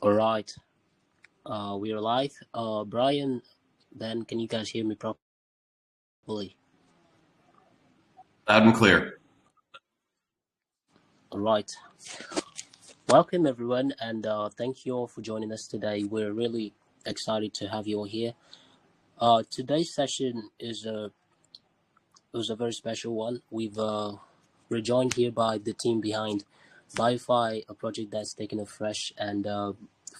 All right. We are live. Brian, then can you guys hear me properly? Loud and clear. All right. Welcome, everyone, and thank you all for joining us today. We're really excited to have you all here. Today's session is a very special one. We're joined here by the team behind BioFi, a project that's taken a fresh and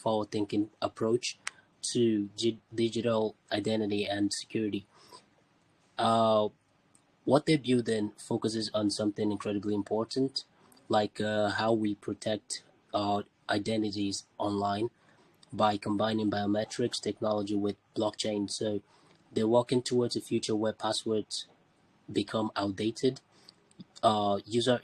forward-thinking approach to digital identity and security. What they're building focuses on something incredibly important, like how we protect our identities online by combining biometrics technology with blockchain. So they're working towards a future where passwords become outdated. User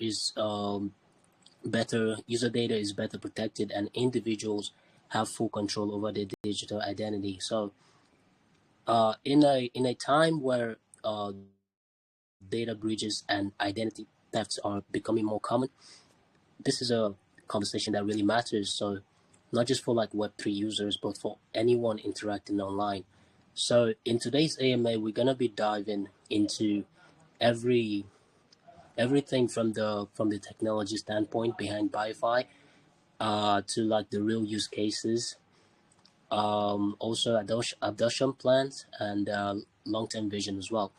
data is better protected, and individuals have full control over their digital identity. So, in a time where data breaches and identity thefts are becoming more common, this is a conversation that really matters. So, not just for like Web3 users, but for anyone interacting online. So, in today's AMA, we're gonna be diving into everything from the technology standpoint behind BioFi, to like the real use cases, also adoption plans and long-term vision as well.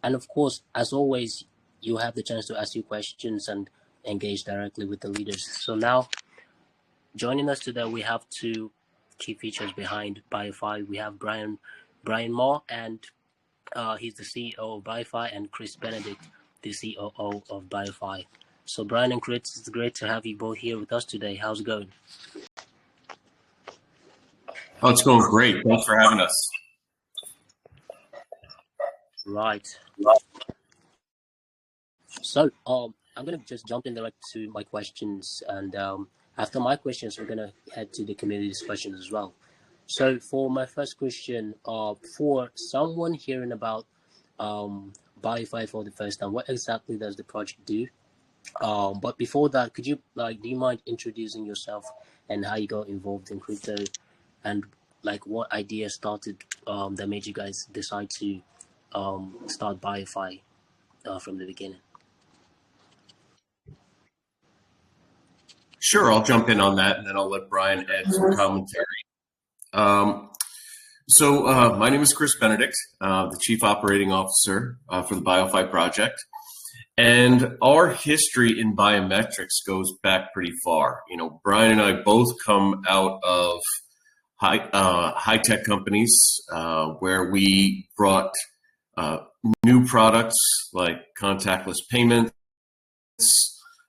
And of course, as always, you have the chance to ask your questions and engage directly with the leaders. So now, joining us today, we have two key features behind BioFi. We have Brian Moore, and he's the CEO of BioFi, and Chris Benedict, the COO of BioFi. So Brian and Chris, it's great to have you both here with us today. How's it going? Oh, it's going great. Thanks for having us. Right. So I'm gonna just jump in direct to my questions, and after my questions, we're gonna head to the community discussions as well. So for my first question, for someone hearing about BioFi for the first time, what exactly does the project do? But before that, could you do you mind introducing yourself and how you got involved in crypto, and like what idea started that made you guys decide to start BioFi from the beginning? Sure, I'll jump in on that, and then I'll let Brian add some commentary. My name is Chris Benedict, the Chief Operating Officer for the BioFi project. And our history in biometrics goes back pretty far. You know, Brian and I both come out of high-tech companies where we brought new products like contactless payments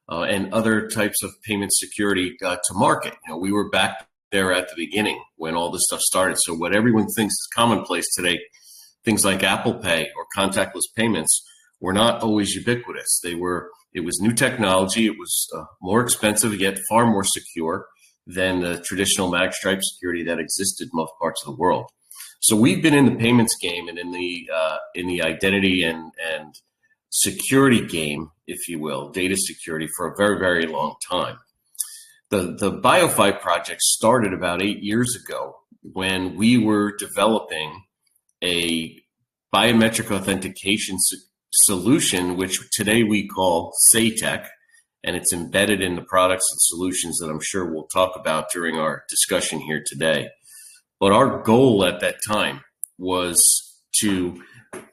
and other types of payment security to market. You know, we were back there at the beginning when all this stuff started. So what everyone thinks is commonplace today, things like Apple Pay or contactless payments, were not always ubiquitous. It was new technology. It was more expensive, yet far more secure than the traditional magstripe security that existed in most parts of the world. So we've been in the payments game and in the identity and security game, if you will, data security, for a very, very long time. The BioFi project started about 8 years ago when we were developing a biometric authentication solution, which today we call SATEC, and it's embedded in the products and solutions that I'm sure we'll talk about during our discussion here today. But our goal at that time was to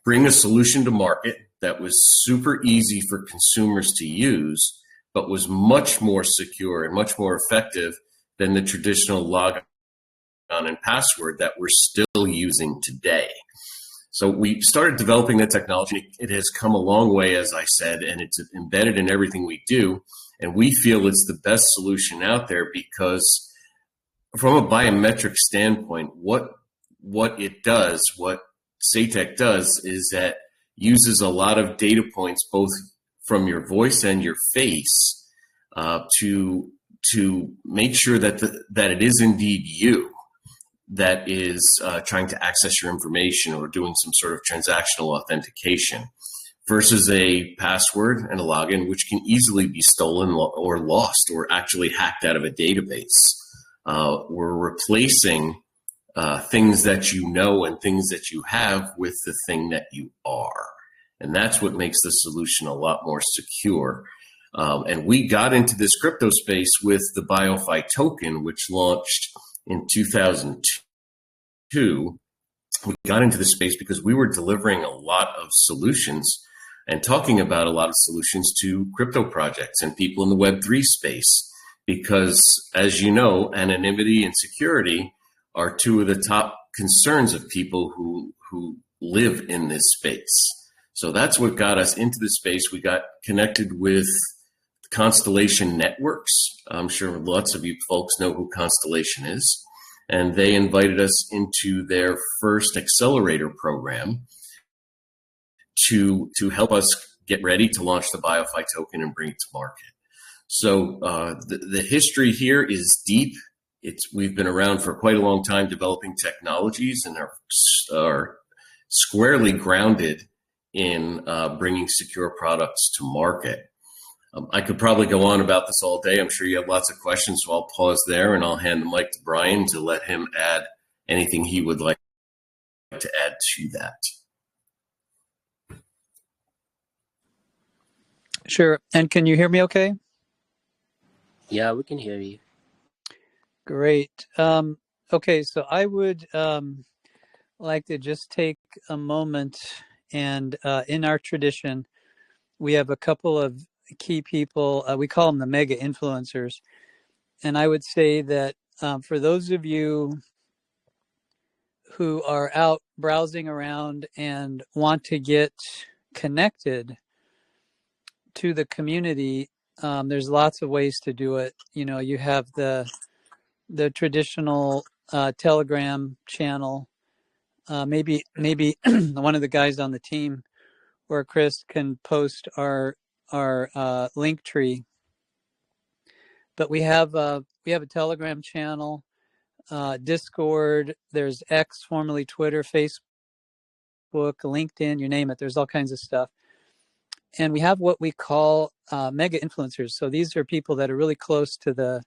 bring a solution to market that was super easy for consumers to use, but was much more secure and much more effective than the traditional logon and password that we're still using today. So we started developing that technology. It has come a long way, as I said, and it's embedded in everything we do. And we feel it's the best solution out there because from a biometric standpoint, what it does, what SATEC does, is that uses a lot of data points, both from your voice and your face, to make sure that it is indeed you that is trying to access your information or doing some sort of transactional authentication, versus a password and a login, which can easily be stolen or lost or actually hacked out of a database. We're replacing things that you know and things that you have with the thing that you are. And that's what makes the solution a lot more secure. And we got into this crypto space with the BioFi token, which launched in 2002. We got into the space because we were delivering a lot of solutions and talking about a lot of solutions to crypto projects and people in the Web3 space. Because, as you know, anonymity and security are two of the top concerns of people who live in this space. So that's what got us into the space. We got connected with Constellation Networks. I'm sure lots of you folks know who Constellation is. And they invited us into their first accelerator program to help us get ready to launch the BioFi token and bring it to market. So the history here is deep. We've been around for quite a long time developing technologies and are squarely grounded in bringing secure products to market. I could probably go on about this all day. I'm sure you have lots of questions, so I'll pause there and I'll hand the mic to Brian to let him add anything he would like to add to that. Sure. And can you hear me okay? Yeah, we can hear you. Great. Okay, so I would like to just take a moment, and in our tradition, we have a couple of key people. We call them the mega influencers. And I would say that for those of you who are out browsing around and want to get connected to the community, there's lots of ways to do it. You know, you have the traditional Telegram channel. Maybe one of the guys on the team or Chris can post our link tree. But we have a Telegram channel, Discord. There's X, formerly Twitter, Facebook, LinkedIn, you name it. There's all kinds of stuff. And we have what we call mega influencers. So these are people that are really close to the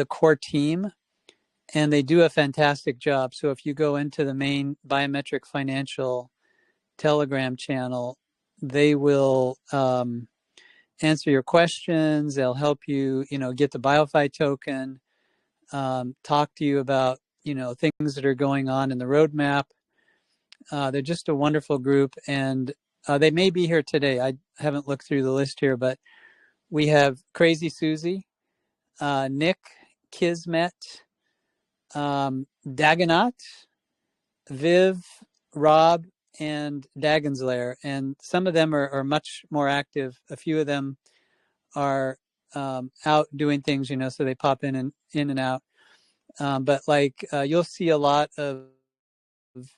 core team, and they do a fantastic job. So if you go into the main Biometric Financial Telegram channel, they will answer your questions. They'll help you, get the BioFi token, talk to you about, things that are going on in the roadmap. They're just a wonderful group, and they may be here today. I haven't looked through the list here, but we have Crazy Susie, Nick, Kismet, Dagonaut, Viv, Rob, and Dagon's Lair. And some of them are much more active. A few of them are out doing things, so they pop in and out. But like you'll see a lot of,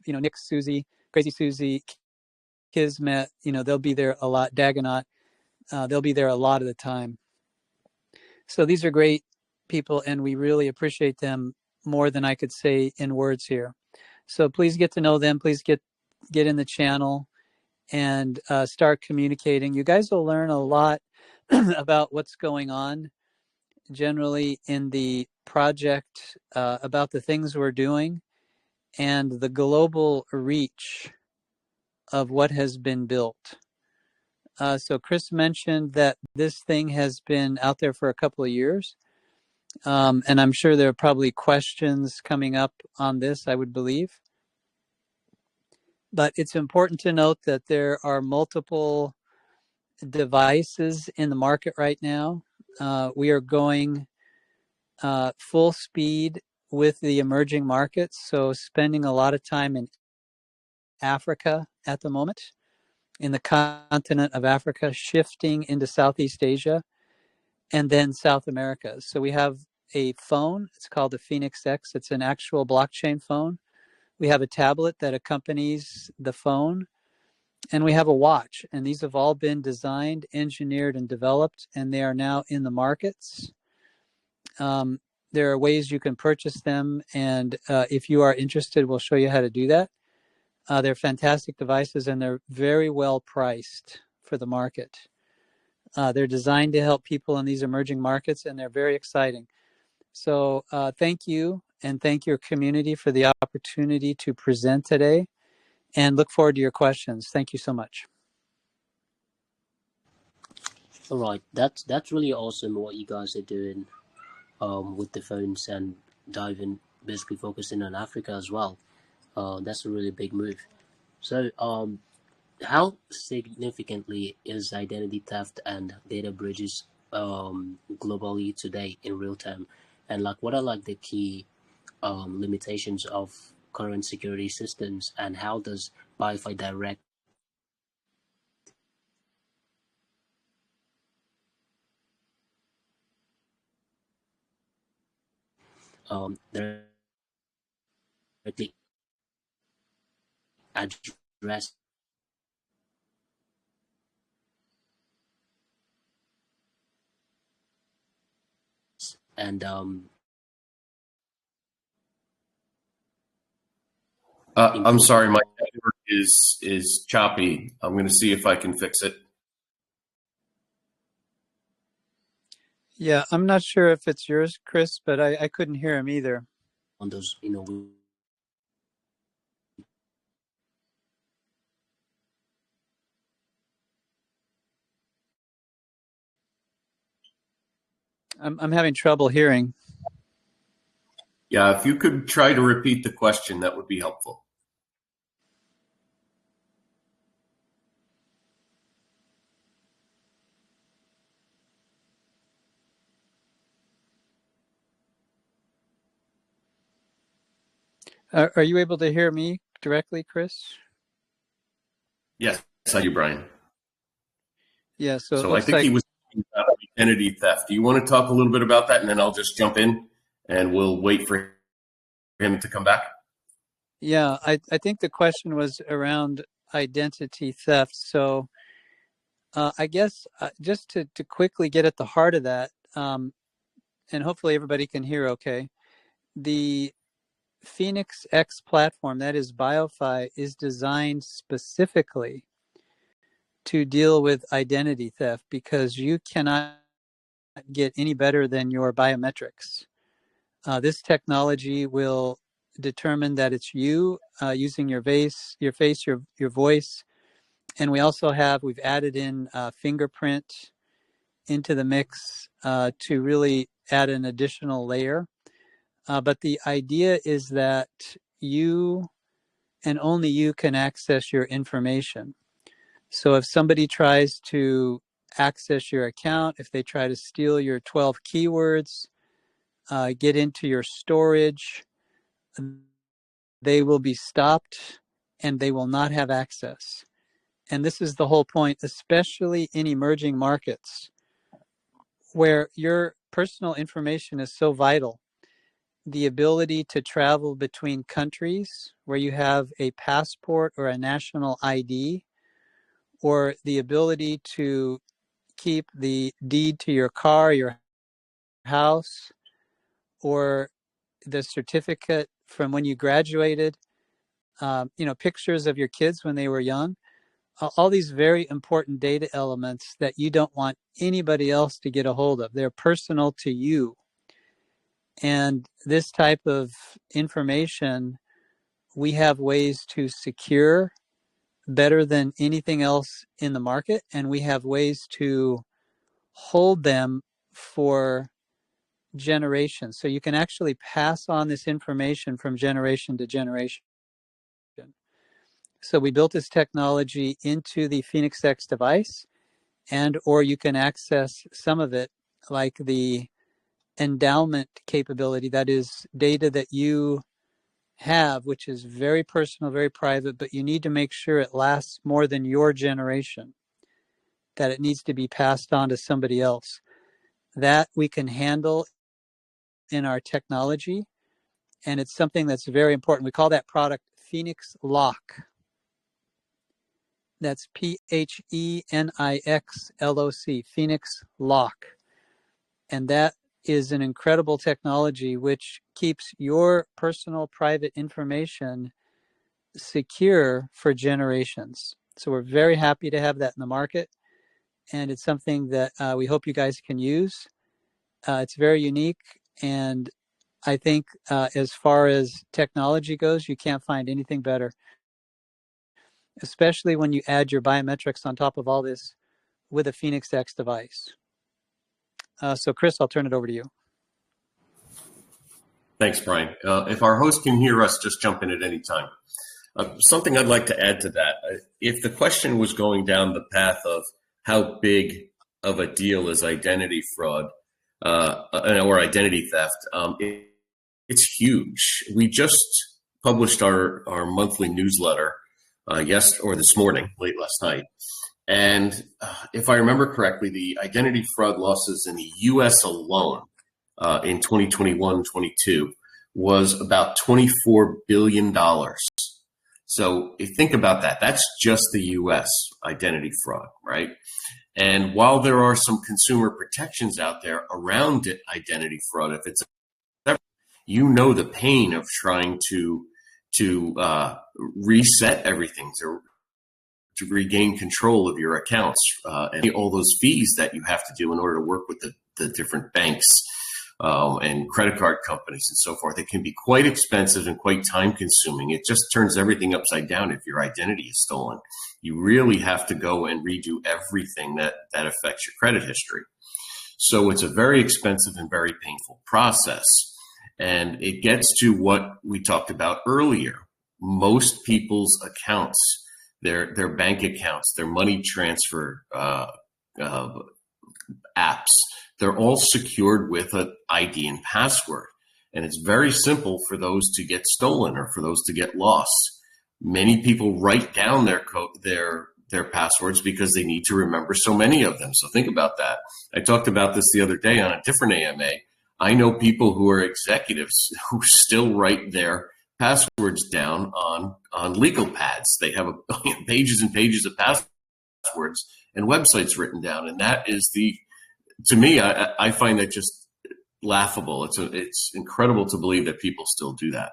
Nick, Susie, Crazy Susie, Kismet, they'll be there a lot. Dagonaut, they'll be there a lot of the time. So these are great people, and we really appreciate them more than I could say in words here. So please get to know them. Please get in the channel and start communicating. You guys will learn a lot about what's going on generally in the project, about the things we're doing, and the global reach of what has been built. So Chris mentioned that this thing has been out there for a couple of years. And I'm sure there are probably questions coming up on this, I would believe. But it's important to note that there are multiple devices in the market right now. We are going full speed with the emerging markets, so spending a lot of time in Africa at the moment, in the continent of Africa, shifting into Southeast Asia, and then South America. So we have a phone. It's called the Phoenix X. It's an actual blockchain phone. We have a tablet that accompanies the phone, and we have a watch. And these have all been designed, engineered, and developed, and they are now in the markets. There are ways you can purchase them, and if you are interested, we'll show you how to do that. They're fantastic devices, and they're very well priced for the market. They're designed to help people in these emerging markets, and they're very exciting. So thank you, and thank your community for the opportunity to present today, and look forward to your questions. Thank you so much. All right, that's really awesome what you guys are doing with the phones and diving, basically focusing on Africa as well. That's a really big move. So, how significantly is identity theft and data breaches globally today in real time? And like, what are like the key limitations of current security systems, and how does BioFi Direct directly address and I'm improve? sorry, my network is choppy. I'm going to see if I can fix it. Yeah, I'm not sure if it's yours, Chris, but I couldn't hear him either. On those, I'm having trouble hearing. Yeah, if you could try to repeat the question, that would be helpful. Are you able to hear me directly, Chris? Yes, thank you, Brian. Yeah, so it So I looks think he like, was talking about identity theft. Do you want to talk a little bit about that, and then I'll just jump in, and we'll wait for him to come back? yeah, I think the question was around identity theft. So I guess just to quickly get at the heart of that, and hopefully everybody can hear okay, the Phoenix X platform, that is BioFi, is designed specifically to deal with identity theft because you cannot get any better than your biometrics. This technology will determine that it's you using your face, your voice, and we've added in fingerprint into the mix to really add an additional layer. But the idea is that you and only you can access your information. So if somebody tries to access your account, if they try to steal your 12 keywords, get into your storage, they will be stopped and they will not have access. And this is the whole point, especially in emerging markets where your personal information is so vital. The ability to travel between countries where you have a passport or a national ID, or the ability to keep the deed to your car, your house, or the certificate from when you graduated, pictures of your kids when they were young, all these very important data elements that you don't want anybody else to get a hold of. They're personal to you. And this type of information, we have ways to secure better than anything else in the market. And we have ways to hold them for generations. So you can actually pass on this information from generation to generation. So we built this technology into the Phoenix X device, and or you can access some of it, like the endowment capability, that is data that you have, which is very personal, very private, but you need to make sure it lasts more than your generation, that it needs to be passed on to somebody else. That we can handle in our technology, and it's something that's very important. We call that product Phoenix Lock. That's PHENIX LOC, Phoenix Lock. And that is an incredible technology which keeps your personal private information secure for generations. So we're very happy to have that in the market. And it's something that we hope you guys can use. It's very unique. And I think as far as technology goes, you can't find anything better, especially when you add your biometrics on top of all this with a Phoenix X device. So Chris, I'll turn it over to you. Thanks, Brian. If our host can hear us, just jump in at any time. Something I'd like to add to that. If the question was going down the path of how big of a deal is identity fraud or identity theft, it's huge. We just published our monthly newsletter this morning, late last night. And if I remember correctly, the identity fraud losses in the U.S. alone in 2021-22 was about $24 billion. So if you think about that, that's just the U.S. identity fraud, right? And while there are some consumer protections out there around identity fraud, if it's the pain of trying to reset everything, to regain control of your accounts, and all those fees that you have to do in order to work with the different banks and credit card companies and so forth. It can be quite expensive and quite time consuming. It just turns everything upside down if your identity is stolen. You really have to go and redo everything that affects your credit history. So it's a very expensive and very painful process. And it gets to what we talked about earlier. Most people's accounts, their bank accounts, their money transfer apps, they're all secured with an ID and password. And it's very simple for those to get stolen or for those to get lost. Many people write down their passwords because they need to remember so many of them. So think about that. I talked about this the other day on a different AMA. I know people who are executives who still write their passwords down on legal pads. They have pages and pages of passwords and websites written down. And that is to me, I find that just laughable. It's incredible to believe that people still do that.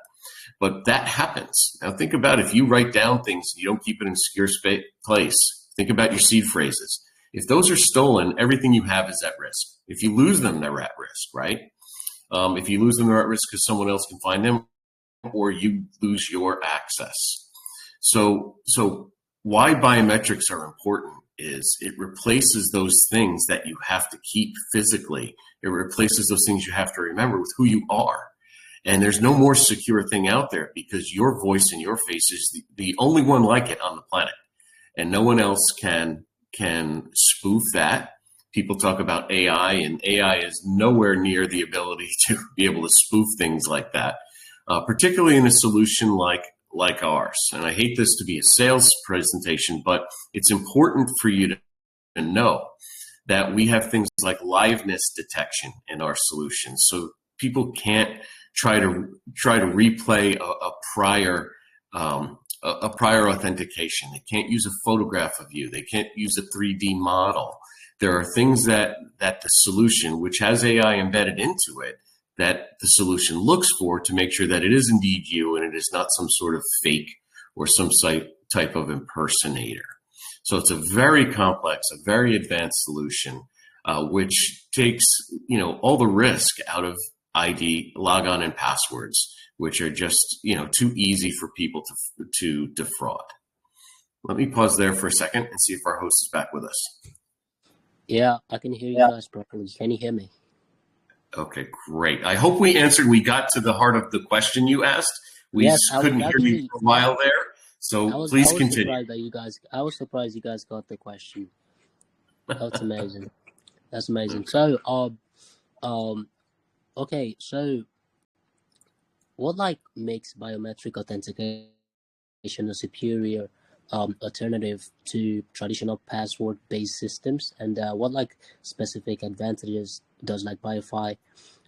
But that happens. Now think about if you write down things, you don't keep it in a secure place. Think about your seed phrases. If those are stolen, everything you have is at risk. If you lose them, they're at risk, right? If you lose them, they're at risk because someone else can find them, or you lose your access. So why biometrics are important is it replaces those things that you have to keep physically. It replaces those things you have to remember with who you are. And there's no more secure thing out there because your voice and your face is the only one like it on the planet. And no one else can spoof that. People talk about AI, and AI is nowhere near the ability to be able to spoof things like that, particularly in a solution like ours. And I hate this to be a sales presentation, but it's important for you to know that we have things like liveness detection in our solution. So people can't try to replay a prior authentication. They can't use a photograph of you. They can't use a 3D model. There are things that the solution, which has AI embedded into it, that the solution looks for to make sure that it is indeed you and it is not some sort of fake or some type of impersonator. So it's a very complex, a very advanced solution, which takes all the risk out of ID, logon, and passwords, which are just too easy for people to defraud. Let me pause there for a second and see if our host is back with us. Yeah, I can hear you guys properly. Can you hear me? Okay, great. I hope we got to the heart of the question you asked. We couldn't hear you for a while there, so please continue. I was surprised you guys got the question. That's amazing. That's amazing. So, okay, so what makes biometric authentication a superior alternative to traditional password-based systems, and what specific advantages does BioFi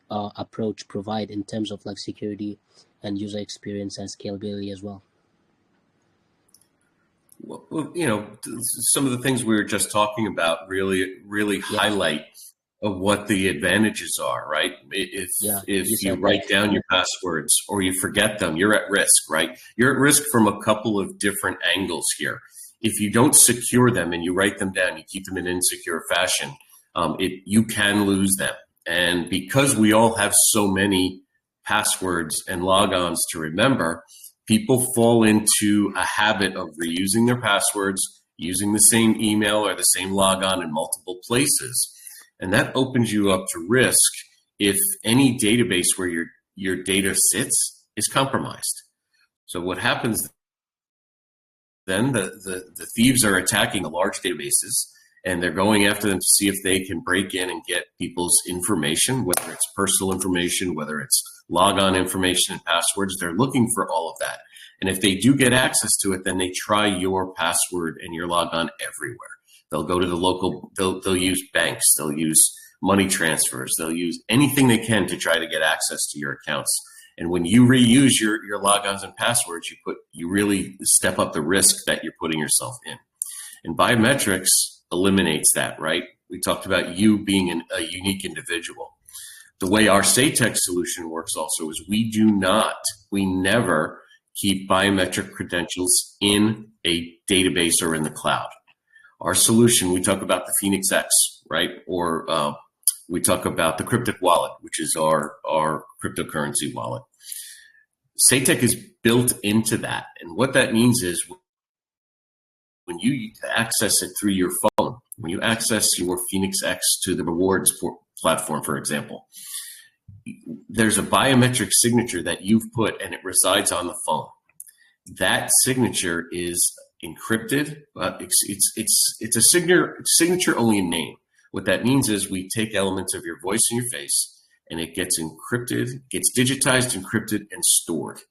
approach provide in terms of security and user experience and scalability as well? Well, some of the things we were just talking about really highlight of what the advantages are, right? If you write down your passwords or you forget them, you're at risk, right? You're at risk from a couple of different angles here. If you don't secure them and you write them down, you keep them in insecure fashion, you can lose them. And because we all have so many passwords and logons to remember, people fall into a habit of reusing their passwords, using the same email or the same logon in multiple places. And that opens you up to risk if any database where your data sits is compromised. So what happens then, the thieves are attacking the large databases, and they're going after them to see if they can break in and get people's information, whether it's personal information, whether it's logon information and passwords. They're looking for all of that. And if they do get access to it, then they try your password and your logon everywhere. They'll go to the local, they'll use banks, they'll use money transfers, they'll use anything they can to try to get access to your accounts. And when you reuse your logons and passwords, you really step up the risk that you're putting yourself in. And biometrics eliminates that, right? We talked about you being a unique individual. The way our SayTech solution works also is we never keep biometric credentials in a database or in the cloud. Our solution, we talk about the Phoenix X, right? Or we talk about the Cryptic Wallet, which is our cryptocurrency wallet. SayTech is built into that. And what that means is when you access it through your phone, when you access your Phoenix X to the rewards platform, for example, there's a biometric signature that you've put and it resides on the phone. That signature is encrypted. It's a signature only in name. What that means is we take elements of your voice and your face, and it gets encrypted, gets digitized, encrypted, and stored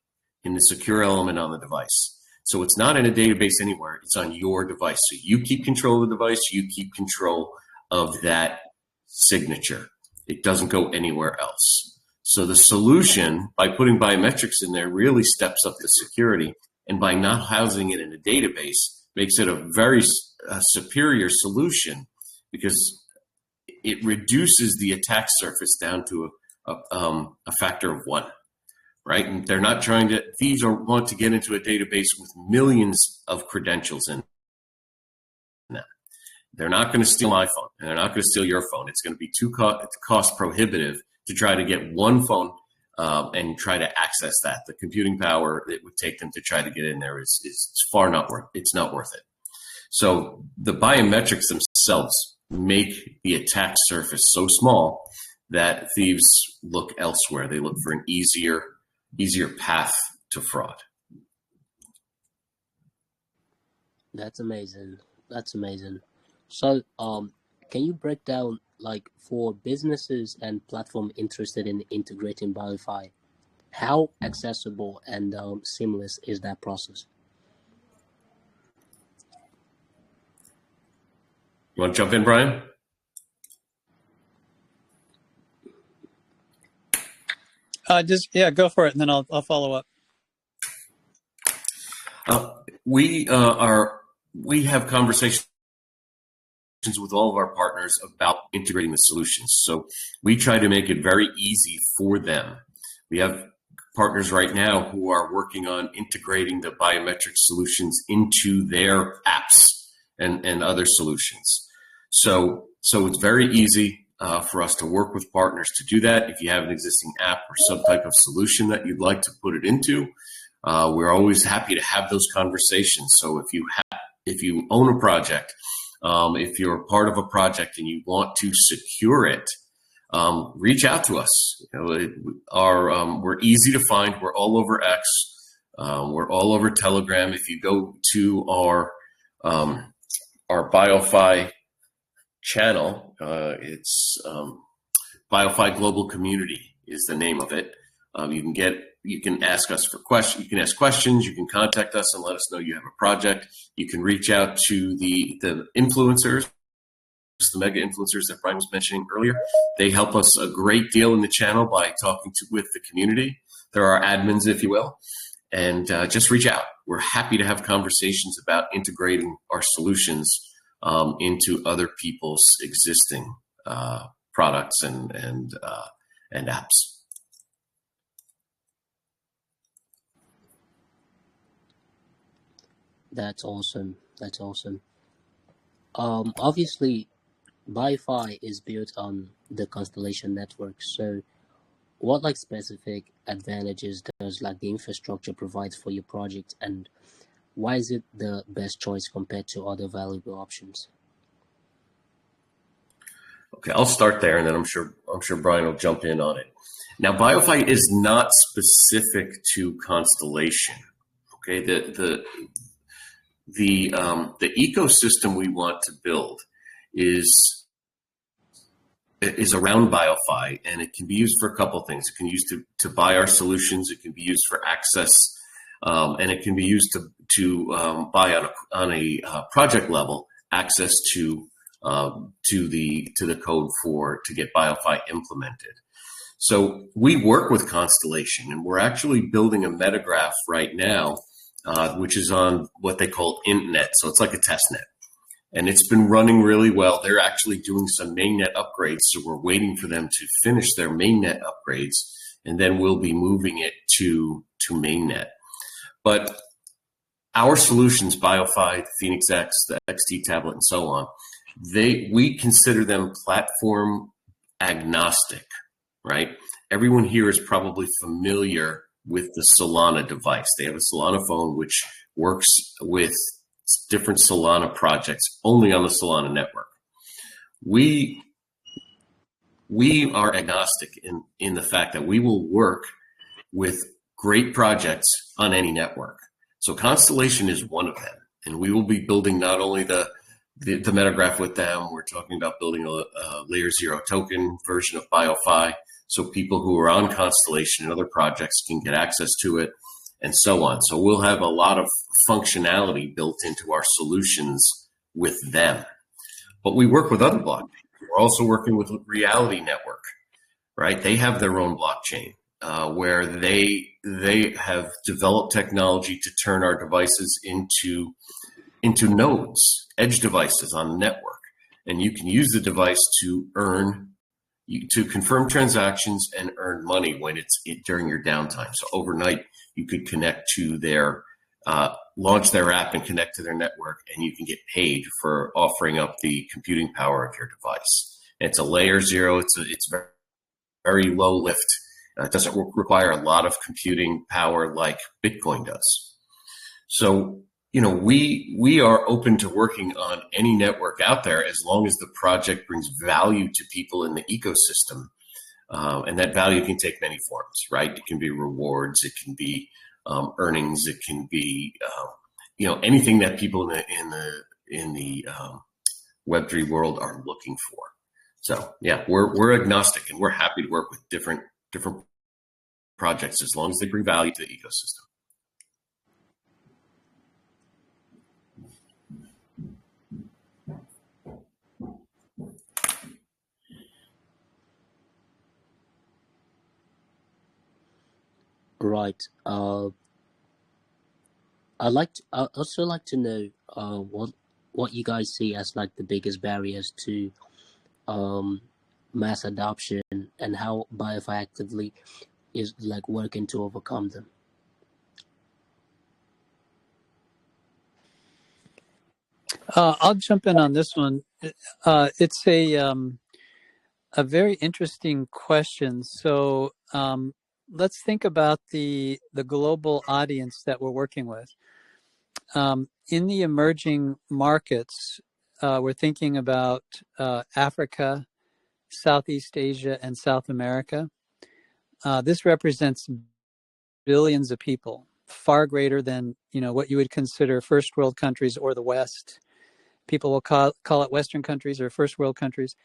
in the secure element on the device. So it's not in a database anywhere. It's on your device. So you keep control of the device. You keep control of that signature. It doesn't go anywhere else. So the solution, by putting biometrics in there, really steps up the security. And by not housing it in a database, makes it a very superior solution because it reduces the attack surface down to a factor of 1. Right? And they're not trying to, thieves want to get into a database with millions of credentials in that. They're not going to steal my phone and they're not going to steal your phone. It's going to be too cost prohibitive to try to get one phone and try to access that. The computing power it would take them to try to get in there is far not worth it. It's not worth it. So the biometrics themselves make the attack surface so small that thieves look elsewhere. They look for an easier path to fraud. That's amazing. That's amazing. So, can you break down, like, for businesses and platform interested in integrating BioFi, how accessible and seamless is that process? You want to jump in, Brian? Go for it, and then I'll follow up. We have conversations with all of our partners about integrating the solutions. So we try to make it very easy for them. We have partners right now who are working on integrating the biometric solutions into their apps and other solutions. So it's very easy for us to work with partners to do that. If you have an existing app or some type of solution that you'd like to put it into, we're always happy to have those conversations. So if you own a project, if you're part of a project and you want to secure it, reach out to us. We're easy to find. We're all over X. We're all over Telegram. If you go to our BioFi channel, it's BioFi Global Community is the name of it. You can ask us for questions. You can ask questions. You can contact us and let us know you have a project. You can reach out to the influencers, the mega influencers that Brian was mentioning earlier. They help us a great deal in the channel by talking with the community. They're our admins, if you will. And just reach out. We're happy to have conversations about integrating our solutions into other people's existing products and apps. That's awesome. That's awesome. Obviously, BioFi is built on the Constellation network. So, what like specific advantages does like the infrastructure provide for your project, and why is it the best choice compared to other valuable options? Okay, I'll start there, and then I'm sure Brian will jump in on it. Now, BioFi is not specific to Constellation. Okay, the ecosystem we want to build is around BioFi, and it can be used for a couple of things. It can be used to buy our solutions. It can be used for access, and it can be used to buy on a project level access to the code to get BioFi implemented. So we work with Constellation, and we're actually building a metagraph right now, which is on what they call IntNet. So it's like a test net. And it's been running really well. They're actually doing some mainnet upgrades, so we're waiting for them to finish their mainnet upgrades, and then we'll be moving it to mainnet. But our solutions, BioFi, Phoenix X, the XT tablet, and so on, we consider them platform agnostic, right? Everyone here is probably familiar with the Solana device. They have a Solana phone which works with different Solana projects only on the Solana network. We are agnostic in the fact that we will work with great projects on any network. So Constellation is one of them, and we will be building not only the metagraph with them. We're talking about building a layer 0 token version of BioFi, so people who are on Constellation and other projects can get access to it, and so on. So we'll have a lot of functionality built into our solutions with them. But we work with other blockchains. We're also working with Reality Network, right? They have their own blockchain where they have developed technology to turn our devices into nodes, edge devices on the network. And you can use the device to confirm transactions and earn money when during your downtime. So overnight, you could connect to launch their app and connect to their network, and you can get paid for offering up the computing power of your device. And it's a layer 0. It's very, very low lift. It doesn't require a lot of computing power like Bitcoin does. So, we are open to working on any network out there as long as the project brings value to people in the ecosystem. And that value can take many forms, right? It can be rewards, it can be earnings, it can be anything that people in the Web3 world are looking for. So yeah, we're agnostic, and we're happy to work with different projects as long as they bring value to the ecosystem. Right. I'd also like to know what you guys see as like the biggest barriers to mass adoption, and how BioFi actively is like working to overcome them. I'll jump in on this one. It's a very interesting question. So let's think about the global audience that we're working with. In the emerging markets, we're thinking about Africa, Southeast Asia, and South America. This represents billions of people, far greater than what you would consider first world countries or the West. People will call it Western countries or first world countries.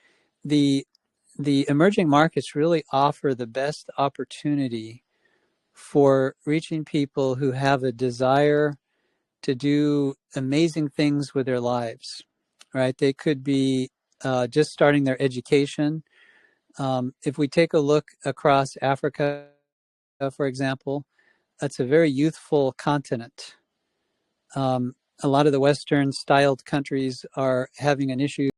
The emerging markets really offer the best opportunity for reaching people who have a desire to do amazing things with their lives, right? They could be just starting their education. If we take a look across Africa, for example, that's a very youthful continent. A lot of the Western-styled countries are having an issue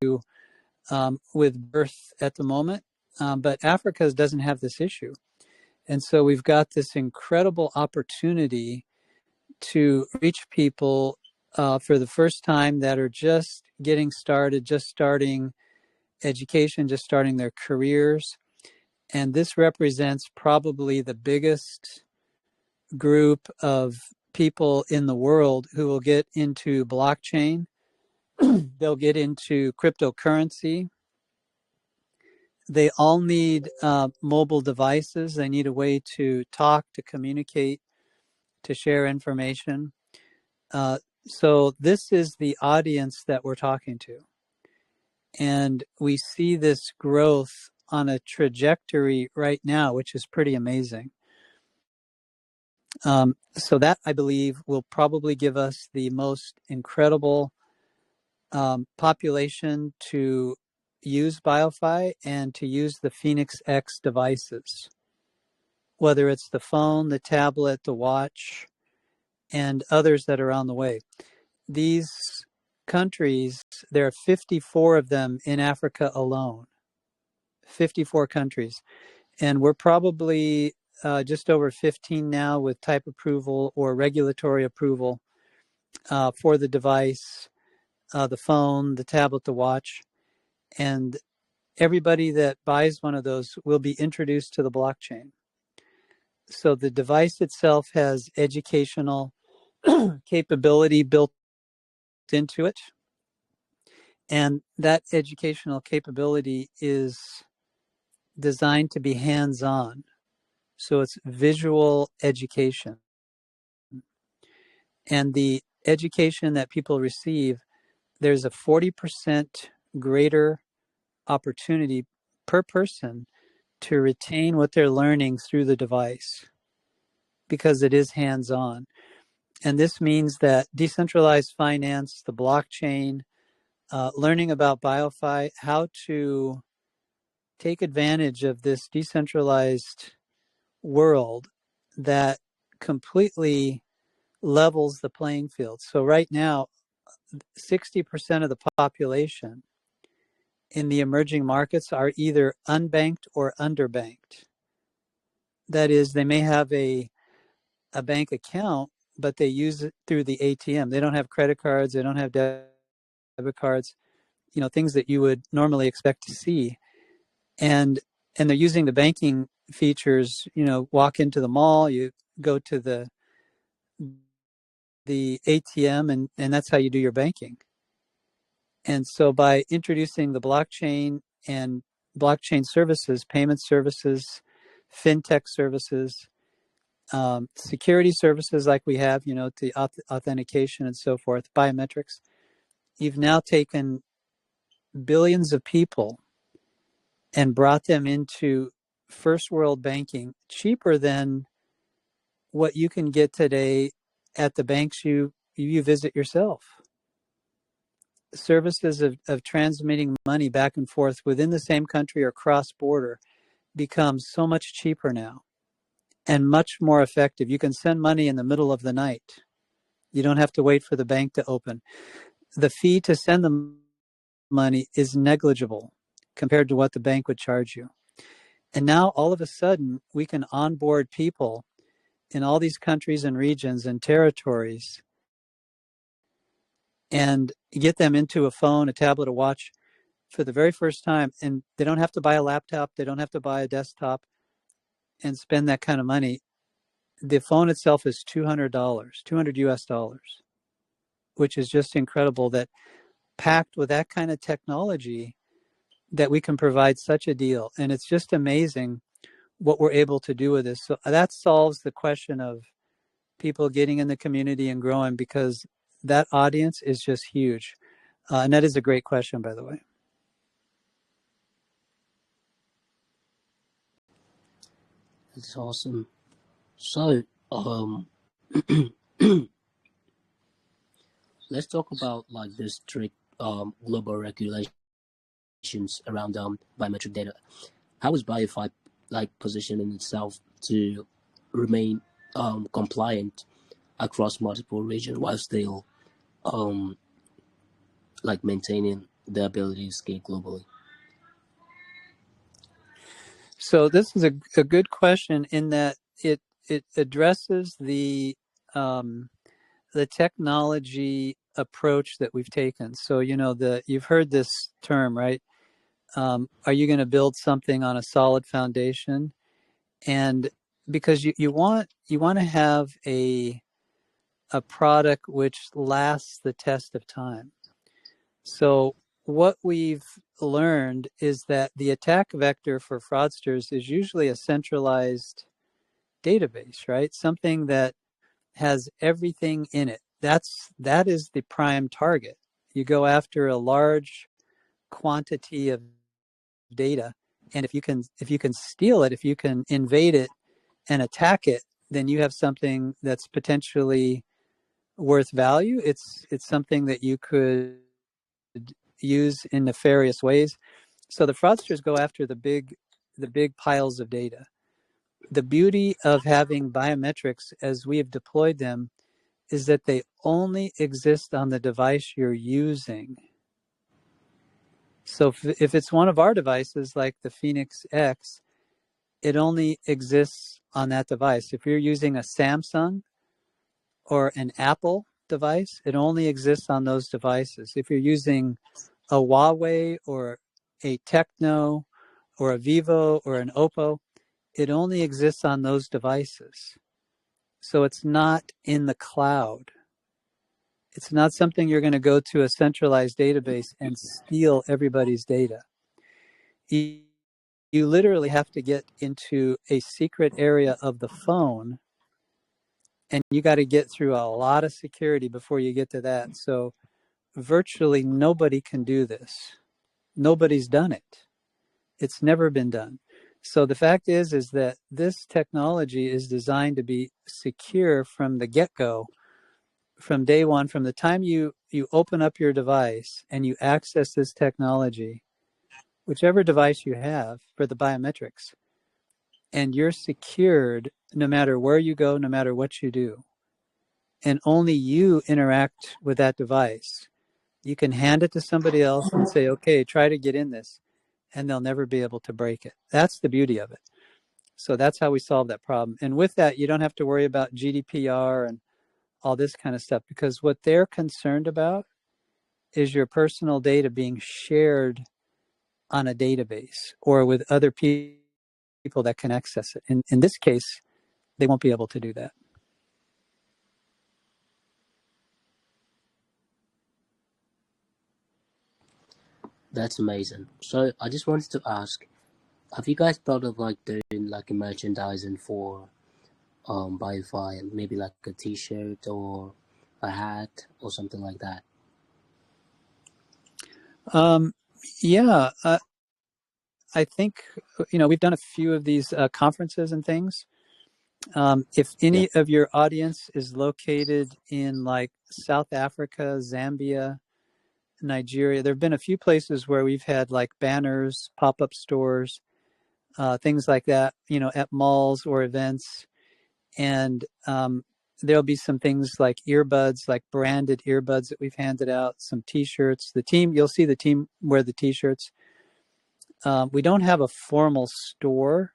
with birth at the moment, but Africa doesn't have this issue. And so we've got this incredible opportunity to reach people for the first time that are just getting started, just starting, education, just starting their careers. And this represents probably the biggest group of people in the world who will get into blockchain. They'll get into cryptocurrency. They all need mobile devices. They need a way to talk, to communicate, to share information. So this is the audience that we're talking to. And we see this growth on a trajectory right now, which is pretty amazing. So that, I believe, will probably give us the most incredible population to use BioFi and to use the Phoenix X devices, whether it's the phone, the tablet, the watch, and others that are on the way. These countries, there are 54 of them in Africa alone, 54 countries. And we're probably just over 15 now with type approval or regulatory approval for the device, the phone, the tablet, the watch. And everybody that buys one of those will be introduced to the blockchain. So the device itself has educational capability built into it. And that educational capability is designed to be hands-on. So it's visual education. And the education that people receive, there's a 40% greater opportunity per person to retain what they're learning through the device because it is hands-on. And this means that decentralized finance, the blockchain, learning about BioFi, how to take advantage of this decentralized world that completely levels the playing field. So right now, 60% of the population in the emerging markets are either unbanked or underbanked. That is, they may have a bank account, but they use it through the ATM. They don't have credit cards. They don't have debit cards, things that you would normally expect to see. And they're using the banking features, walk into the mall, you go to the ATM, and that's how you do your banking. And so by introducing the blockchain and blockchain services, payment services, fintech services, security services like we have, the authentication and so forth, biometrics, you've now taken billions of people and brought them into first world banking cheaper than what you can get today at the banks you visit yourself. Services of transmitting money back and forth within the same country or cross border become so much cheaper now and much more effective. You can send money in the middle of the night. You don't have to wait for the bank to open. The fee to send the money is negligible compared to what the bank would charge you. And now all of a sudden we can onboard people in all these countries and regions and territories and get them into a phone, a tablet, a watch for the very first time. And they don't have to buy a laptop. They don't have to buy a desktop and spend that kind of money. The phone itself is $200, $200 US, which is just incredible that packed with that kind of technology that we can provide such a deal. And it's just amazing what we're able to do with this. So that solves the question of people getting in the community and growing, because that audience is just huge. And that is a great question, by the way. That's awesome. So, let's talk about like the strict global regulations around biometric data. How is BioFi like positioning itself to remain compliant across multiple regions while still like maintaining the ability to scale globally? So this is a good question in that it addresses the technology approach that we've taken. So you've heard this term, right? Are you going to build something on a solid foundation? And because you want to have a product which lasts the test of time. So what we've learned is that the attack vector for fraudsters is usually a centralized database, right? Something that has everything in it. That is the prime target. You go after a large quantity of data, and if you can steal it, if you can invade it and attack it, then you have something that's potentially worth value. It's something that you could use in nefarious ways. So the fraudsters go after the big piles of data. The beauty of having biometrics as we have deployed them is that they only exist on the device you're using. So if it's one of our devices like the Phoenix X, it only exists on that device. If you're using a Samsung or an Apple device, it only exists on those devices. If you're using a Huawei or a Tecno or a Vivo or an Oppo, it only exists on those devices. So it's not in the cloud. It's not something you're going to go to a centralized database and steal everybody's data. You literally have to get into a secret area of the phone, and you got to get through a lot of security before you get to that. So virtually nobody can do this. Nobody's done it. It's never been done. So the fact is that this technology is designed to be secure from the get-go, from day one, from the time you open up your device and you access this technology, whichever device you have for the biometrics, and you're secured no matter where you go, no matter what you do. And only you interact with that device. You can hand it to somebody else and say, okay, try to get in this, and they'll never be able to break it. That's the beauty of it. So that's how we solve that problem. And with that, you don't have to worry about GDPR and all this kind of stuff, because what they're concerned about is your personal data being shared on a database or with other people that can access it. In this case, they won't be able to do that. That's amazing. So I just wanted to ask, have you guys thought of like doing like a merchandising for BioFi, maybe like a T-shirt or a hat or something like that? Yeah, I think we've done a few of these conferences and things. If Yeah. any of your audience is located in like South Africa, Zambia, Nigeria, there have been a few places where we've had like banners, pop-up stores, things like that, at malls or events. And there'll be some things like earbuds, like branded earbuds that we've handed out, some T-shirts. You'll see the team wear the T-shirts. We don't have a formal store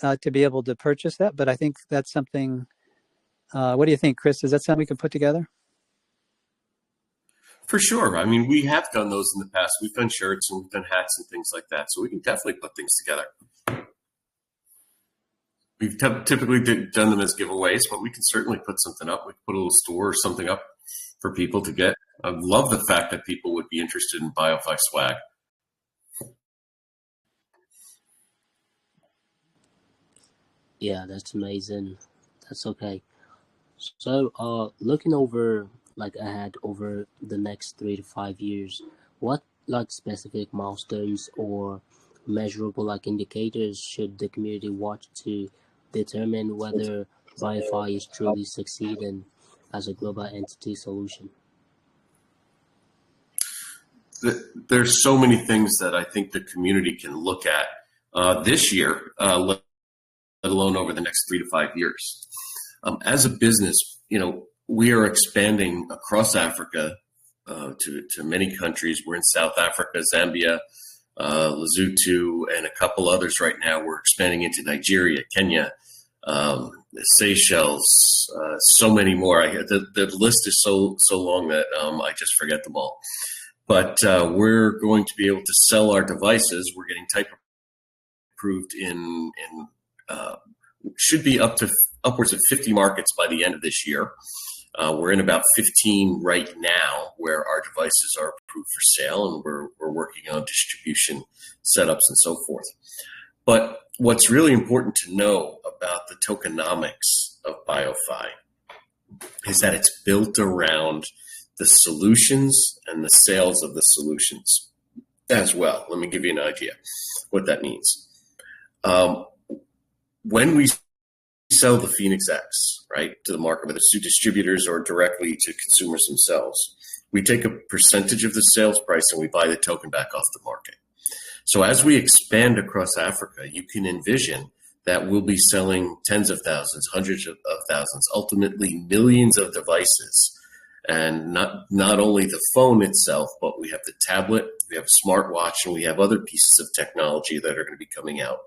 to be able to purchase that, but I think that's something. What do you think, Chris? Is that something we can put together? For sure. I mean, we have done those in the past. We've done shirts and we've done hats and things like that. So we can definitely put things together. We've typically done them as giveaways, but we can certainly put something up. We can put a little store or something up for people to get. I love the fact that people would be interested in BioFi swag. Yeah, that's amazing. That's okay. So, looking over like ahead over the next 3 to 5 years, what like specific milestones or measurable like indicators should the community watch to determine whether BioFi is truly succeeding as a global entity solution? There's so many things that I think the community can look at this year, let alone over the next 3 to 5 years. As a business, we are expanding across Africa to many countries. We're in South Africa, Zambia, Lesotho, and a couple others right now. We're expanding into Nigeria, Kenya, Seychelles, so many more. The list is so long that I just forget them all. But we're going to be able to sell our devices. We're getting type approved in should be upwards of 50 markets by the end of this year. We're in about 15 right now where our devices are approved for sale, and we're working on distribution setups and so forth. But what's really important to know about the tokenomics of BioFi is that it's built around the solutions and the sales of the solutions as well. Let me give you an idea what that means. When we sell the Phoenix X, right, to the market, whether it's to distributors or directly to consumers themselves, we take a percentage of the sales price and we buy the token back off the market. So as we expand across Africa, you can envision that we'll be selling tens of thousands, hundreds of thousands, ultimately millions of devices. And not only the phone itself, but we have the tablet, we have a smartwatch, and we have other pieces of technology that are going to be coming out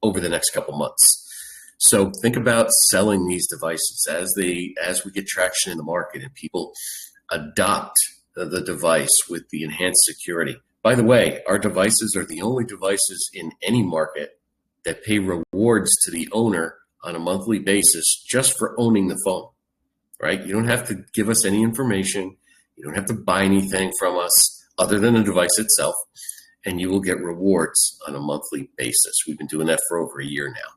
over the next couple months. So think about selling these devices as we get traction in the market and people adopt the device with the enhanced security. By the way, our devices are the only devices in any market that pay rewards to the owner on a monthly basis just for owning the phone, right? You don't have to give us any information. You don't have to buy anything from us other than the device itself, and you will get rewards on a monthly basis. We've been doing that for over a year now.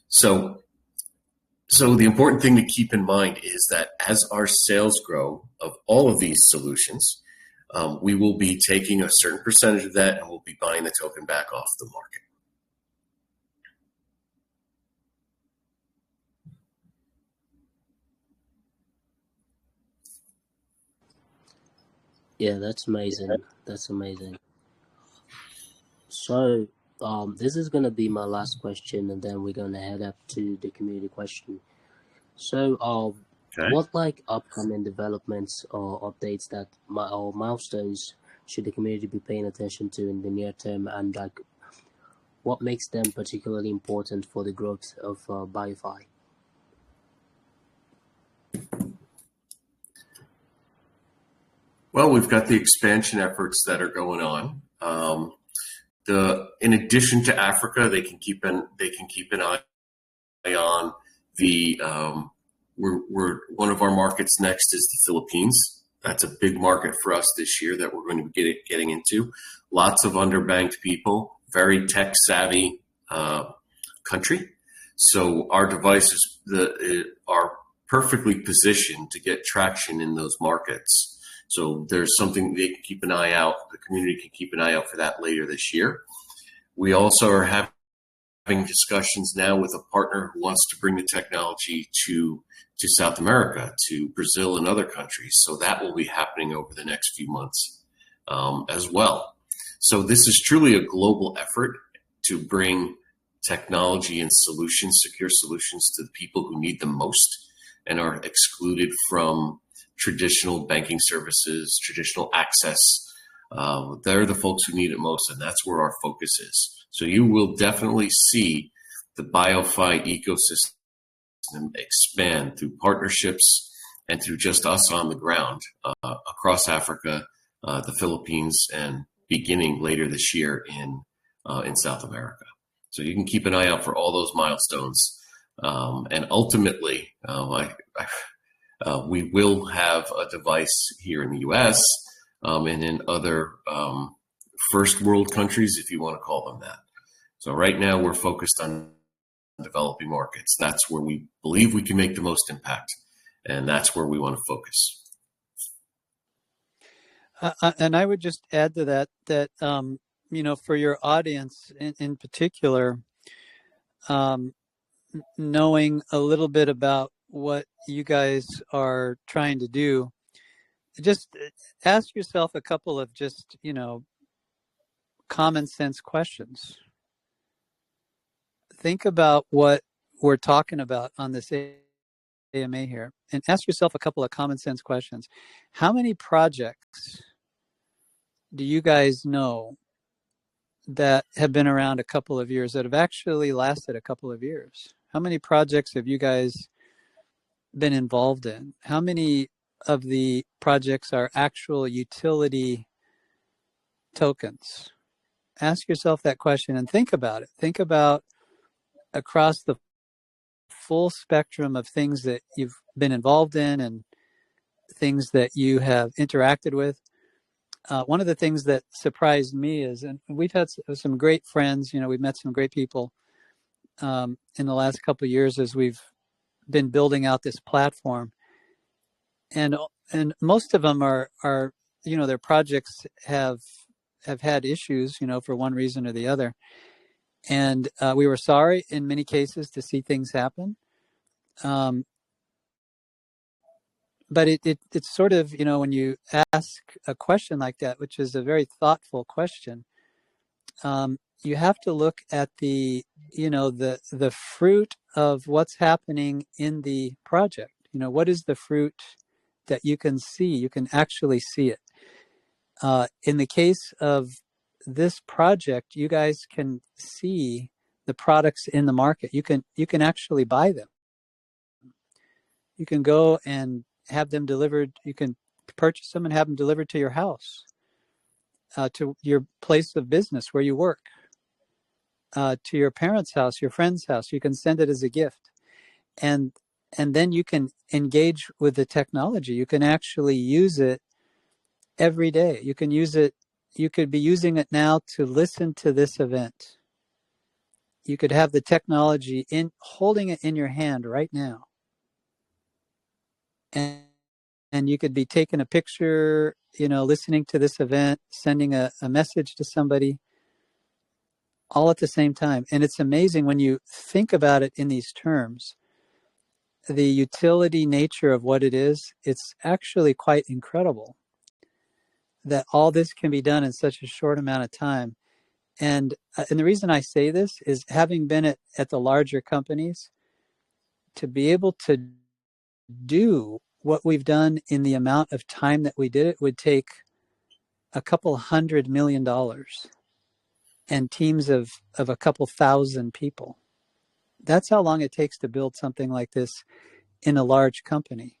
So the important thing to keep in mind is that as our sales grow of all of these solutions, we will be taking a certain percentage of that and we'll be buying the token back off the market. Yeah, that's amazing. That's amazing. So, this is gonna be my last question, and then we're gonna head up to the community question. So, Okay. what like upcoming developments or updates or milestones should the community be paying attention to in the near term, and like what makes them particularly important for the growth of BioFi? Well, we've got the expansion efforts that are going on. In addition to Africa, they can keep an eye on the. We're one of our markets next is the Philippines. That's a big market for us this year that we're going to be getting into. Lots of underbanked people, very tech savvy country. So our devices are perfectly positioned to get traction in those markets. So there's something they can keep an eye out. The community can keep an eye out for that later this year. We also are having discussions now with a partner who wants to bring the technology to South America, to Brazil and other countries. So that will be happening over the next few months as well. So this is truly a global effort to bring technology and solutions, secure solutions, to the people who need them most and are excluded from traditional banking services, traditional access. They're the folks who need it most, and that's where our focus is. So you will definitely see the BioFi ecosystem expand through partnerships and through just us on the ground across Africa, the Philippines, and beginning later this year in South America. So you can keep an eye out for all those milestones. And ultimately, we will have a device here in the US and in other first world countries, if you want to call them that. So right now we're focused on developing markets. That's where we believe we can make the most impact, and that's where we want to focus. And I would just add to that for your audience in particular, knowing a little bit about what you guys are trying to do, just ask yourself a couple of just, common sense questions. Think about what we're talking about on this AMA here and ask yourself a couple of common sense questions. How many projects do you guys know that have been around a couple of years, that have actually lasted a couple of years? How many projects have you guys been involved in? How many of the projects are actual utility tokens? Ask yourself that question and think about it. Think about across the full spectrum of things that you've been involved in and things that you have interacted with. One of the things that surprised me is, and we've had some great friends, we've met some great people in the last couple of years as we've been building out this platform. And most of them are their projects have had issues, for one reason or the other. And we were sorry in many cases to see things happen. But it's sort of, when you ask a question like that, which is a very thoughtful question, you have to look at the fruit of what's happening in the project. What is the fruit that you can see? You can actually see it. In the case of this project, you guys can see the products in the market. You can actually buy them. You can go and have them delivered. You can purchase them and have them delivered to your house, to your place of business where you work, to your parents' house, your friend's house. You can send it as a gift. And then you can engage with the technology. You can actually use it every day. You can use it. You could be using it now to listen to this event. You could have the technology holding it in your hand right now. And you could be taking a picture, listening to this event, sending a message to somebody, all at the same time. And it's amazing when you think about it in these terms, the utility nature of what it is. It's actually quite incredible that all this can be done in such a short amount of time. And the reason I say this is, having been at the larger companies, to be able to do what we've done in the amount of time that we did it would take a couple $100 million and teams of a couple thousand people. That's how long it takes to build something like this in a large company.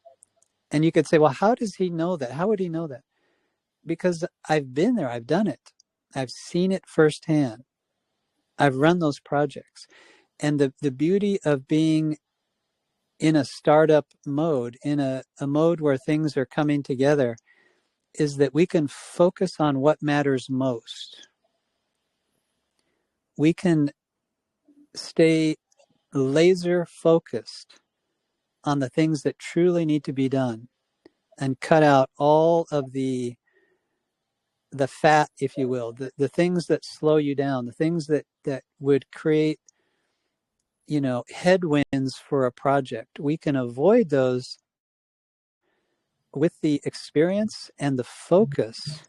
And you could say, well, how does he know that? How would he know that? Because I've been there, I've done it. I've seen it firsthand. I've run those projects. And the beauty of being in a startup mode, in a mode where things are coming together, is that we can focus on what matters most. We can stay laser focused on the things that truly need to be done and cut out all of the fat, if you will, the things that slow you down, the things that would create, headwinds for a project. We can avoid those with the experience and the focus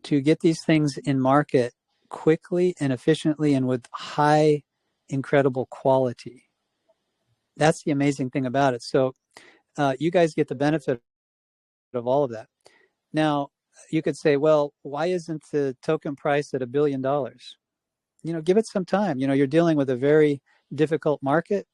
to get these things in market quickly and efficiently and with high, incredible quality. That's the amazing thing about it. So you guys get the benefit of all of that. Now, you could say, well, why isn't the token price at $1 billion? Give it some time. You're dealing with a very difficult market,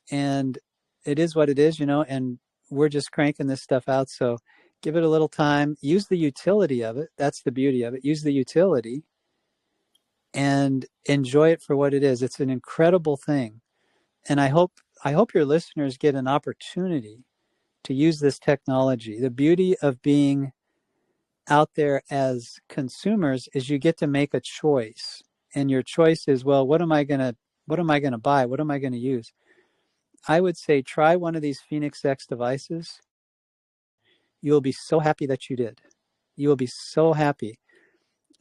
and it is what it is, and we're just cranking this stuff out. So give it a little time. Use the utility of it. That's the beauty of it. Use the utility and enjoy it for what it is. It's an incredible thing. And I hope your listeners get an opportunity to use this technology. The beauty of being out there as consumers is you get to make a choice. And your choice is, well, what am I going to buy? What am I going to use? I would say try one of these Phoenix X devices. You will be so happy that you did. You will be so happy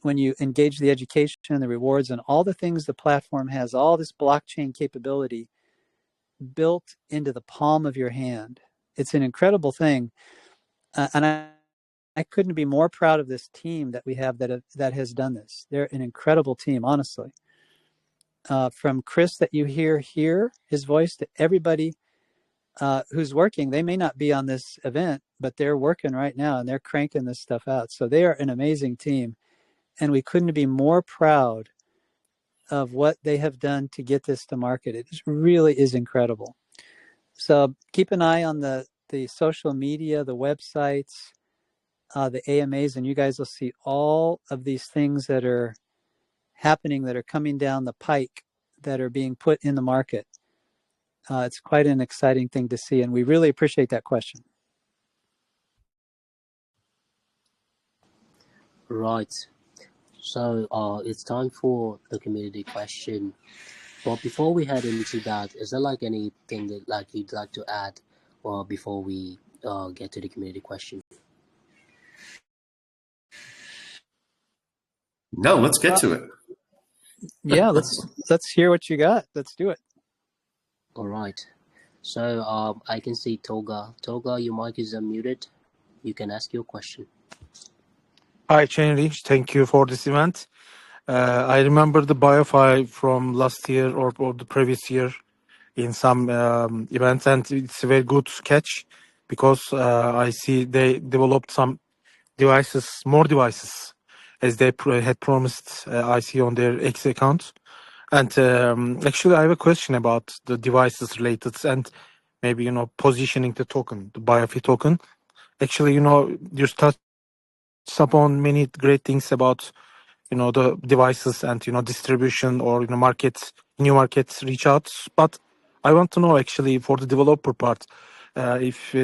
when you engage the education and the rewards and all the things the platform has, all this blockchain capability built into the palm of your hand. It's an incredible thing. And I couldn't be more proud of this team that we have that has done this. They're an incredible team, honestly. From Chris that you hear here, his voice, to everybody who's working. They may not be on this event, but they're working right now and they're cranking this stuff out. So they are an amazing team. And we couldn't be more proud of what they have done to get this to market. It really is incredible. So keep an eye on the the social media, the websites, the AMAs, and you guys will see all of these things that are happening, that are coming down the pike, that are being put in the market. It's quite an exciting thing to see, and we really appreciate that question. Right. So it's time for the community question. But before we head into that, is there like anything that like you'd like to add, before we get to the community question? No, let's get to it. Yeah, let's hear what you got. Let's do it. All right. So I can see Toga. Toga, your mic is unmuted. You can ask your question. Hi, Chenrich. Thank you for this event. I remember the BioFi from last year or the previous year in some events, and it's a very good catch because I see they developed some devices, more devices, as they had promised. I see on their X account. And actually, I have a question about the devices related and maybe, positioning the token, the BioFi token. Actually, you touched upon many great things about the devices and distribution or markets, new markets reach out. But I want to know actually for the developer part, if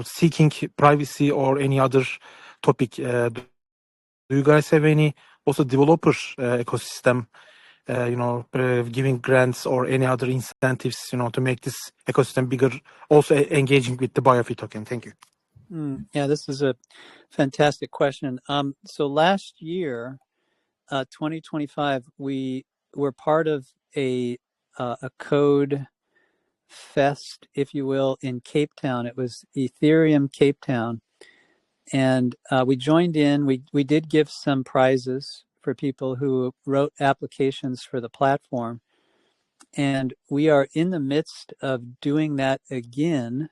seeking privacy or any other topic, do you guys have any also developer ecosystem, giving grants or any other incentives to make this ecosystem bigger, also engaging with the BioFi token? Thank you. Yeah, this is a fantastic question. So last year, 2025, we were part of a code fest, if you will, in Cape Town. It was Ethereum Cape Town, and we joined in. We did give some prizes for people who wrote applications for the platform, and we are in the midst of doing that again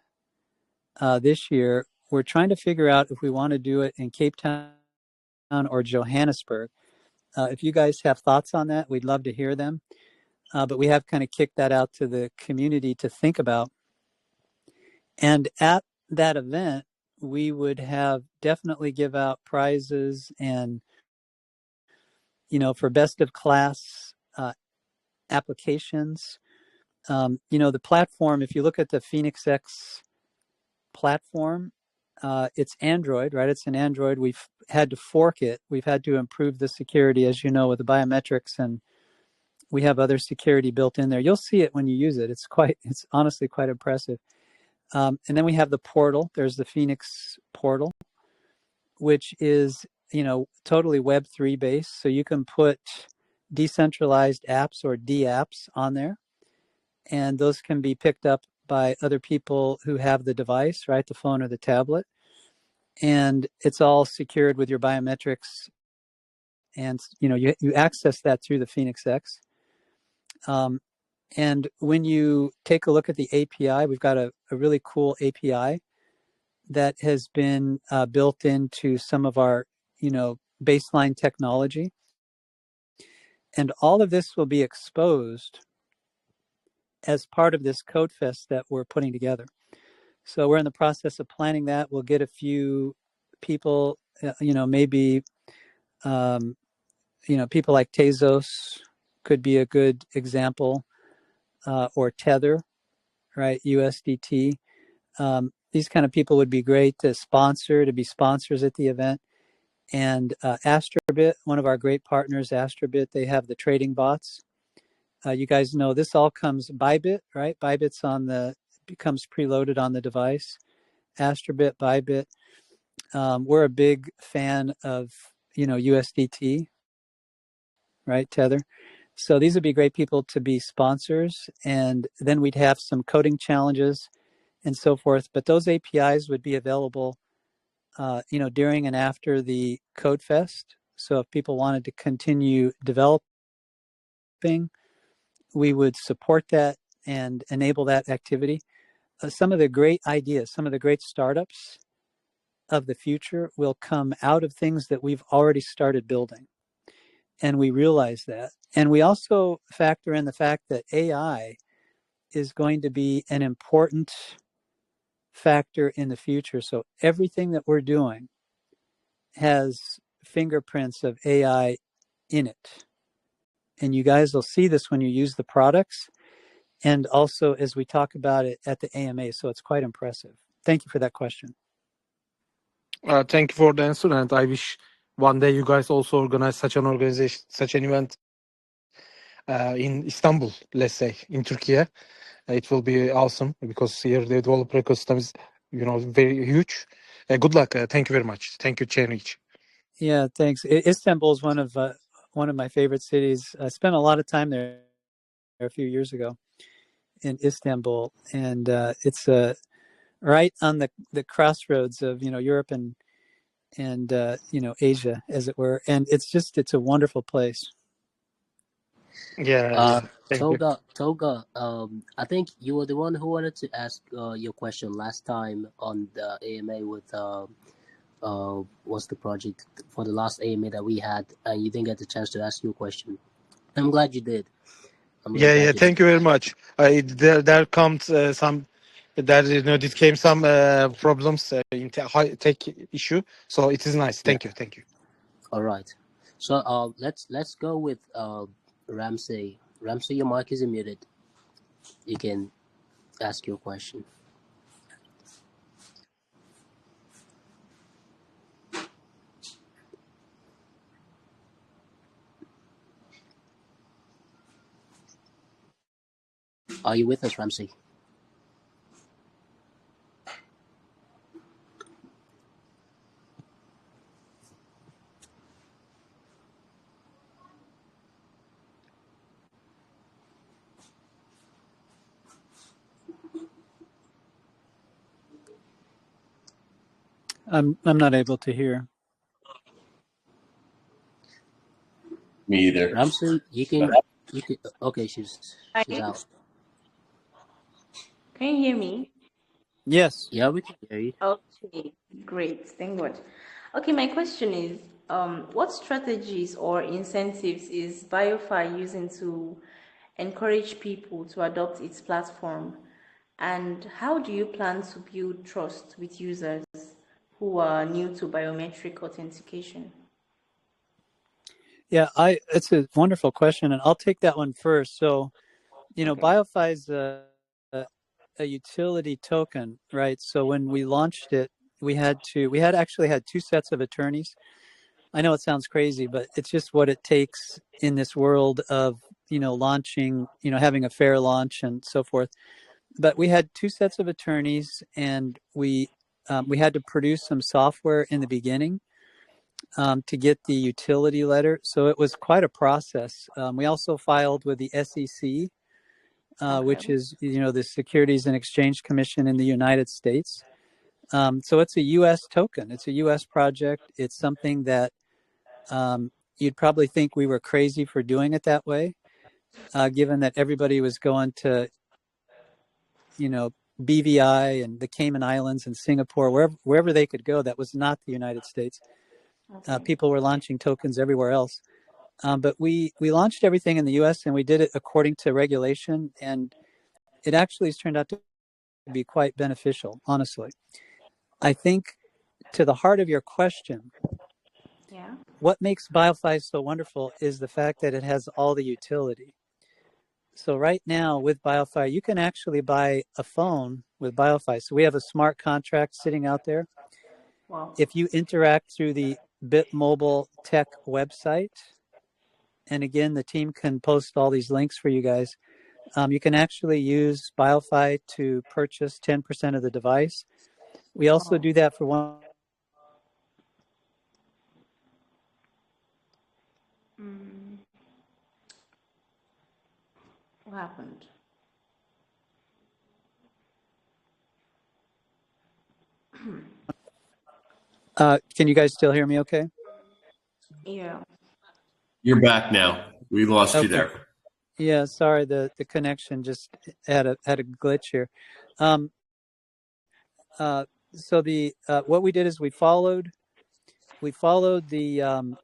this year. We're trying to figure out if we want to do it in Cape Town or Johannesburg. If you guys have thoughts on that, we'd love to hear them. But we have kind of kicked that out to the community to think about. And at that event, we would have definitely give out prizes and, for best of class applications. The platform, if you look at the Phoenix X platform, it's Android, right? It's an Android. We've had to fork it. We've had to improve the security, as you know, with the biometrics, and we have other security built in there. You'll see it when you use it. It's honestly quite impressive. And then we have the portal. There's the Phoenix portal, which is, totally Web3 based. So you can put decentralized apps or DApps on there, and those can be picked up by other people who have the device, right? The phone or the tablet. And it's all secured with your biometrics. And, you access that through the Phoenix X. And when you take a look at the API, we've got a really cool API that has been built into some of our, baseline technology. And all of this will be exposed as part of this Code Fest that we're putting together. So we're in the process of planning that. We'll get a few people, maybe, people like Tezos could be a good example, or Tether, right? USDT. These kind of people would be great to be sponsors at the event. And Astrobit, one of our great partners, Astrobit, they have the trading bots. You guys know this all comes Bybit, right? Bybit's becomes preloaded on the device. Astrobit, Bybit. We're a big fan of, USDT, right? Tether. So these would be great people to be sponsors. And then we'd have some coding challenges and so forth. But those APIs would be available, during and after the Code Fest. So if people wanted to continue developing, we would support that and enable that activity. Some of the great ideas, some of the great startups of the future will come out of things that we've already started building. And we realize that. And we also factor in the fact that AI is going to be an important factor in the future. So everything that we're doing has fingerprints of AI in it. And you guys will see this when you use the products and also as we talk about it at the AMA. So it's quite impressive. Thank you for that question. Thank you for the answer, and I wish one day you guys also organize such an organization, such an event in Istanbul, let's say, in Turkey. It will be awesome because here the developer ecosystem is, very huge. Good luck. Thank you very much. Thank you, Chenrich. Yeah, thanks. Istanbul is one of my favorite cities. I spent a lot of time there a few years ago in Istanbul, and it's right on the crossroads of Europe and Asia, as it were. And it's a wonderful place. Yeah. Thank you. Toga, I think you were the one who wanted to ask your question last time on the AMA with what's the project for the last AMA that we had, and you didn't get the chance to ask your question. I'm glad you did. I'm really Yeah. glad you did. Thank you very much. There comes some. This came some problems in tech issue. So it is nice. Yeah. Thank you. All right. So let's go with Ramsey. Ramsey, your mic is muted. You can ask your question. Are you with us, Ramsey? I'm not able to hear. Me either. Ramsey, you can. Okay, she's out. Can you hear me? Yes. Yeah, we can hear you. Okay, great. Thank God. Okay, my question is, what strategies or incentives is BioFi using to encourage people to adopt its platform? And how do you plan to build trust with users who are new to biometric authentication? Yeah, it's a wonderful question, and I'll take that one first. So, Okay. BioFi is a utility token, right? So when we launched it, we actually had two sets of attorneys. I know it sounds crazy, but it's just what it takes in this world of launching, having a fair launch and so forth. But we had two sets of attorneys, and we had to produce some software in the beginning to get the utility letter. So it was quite a process. We also filed with the SEC, which is the Securities and Exchange Commission in the United States. So it's a U.S. token. It's a U.S. project. It's something that you'd probably think we were crazy for doing it that way, given that everybody was going to, BVI and the Cayman Islands and Singapore, wherever they could go. That was not the United States. People were launching tokens everywhere else. But we launched everything in the U.S. and we did it according to regulation, and it actually has turned out to be quite beneficial, honestly. I think to the heart of your question, what makes BioFi so wonderful is the fact that it has all the utility. So right now with BioFi, you can actually buy a phone with BioFi. So we have a smart contract sitting out there. Wow. If you interact through the BitMobile Tech website, and again, the team can post all these links for you guys, you can actually use BioFi to purchase 10% of the device. We also do that for one. What happened? Can you guys still hear me okay? Yeah. You're back now. We lost you there. Yeah, sorry, the connection just had a glitch here. So the what we did is we followed the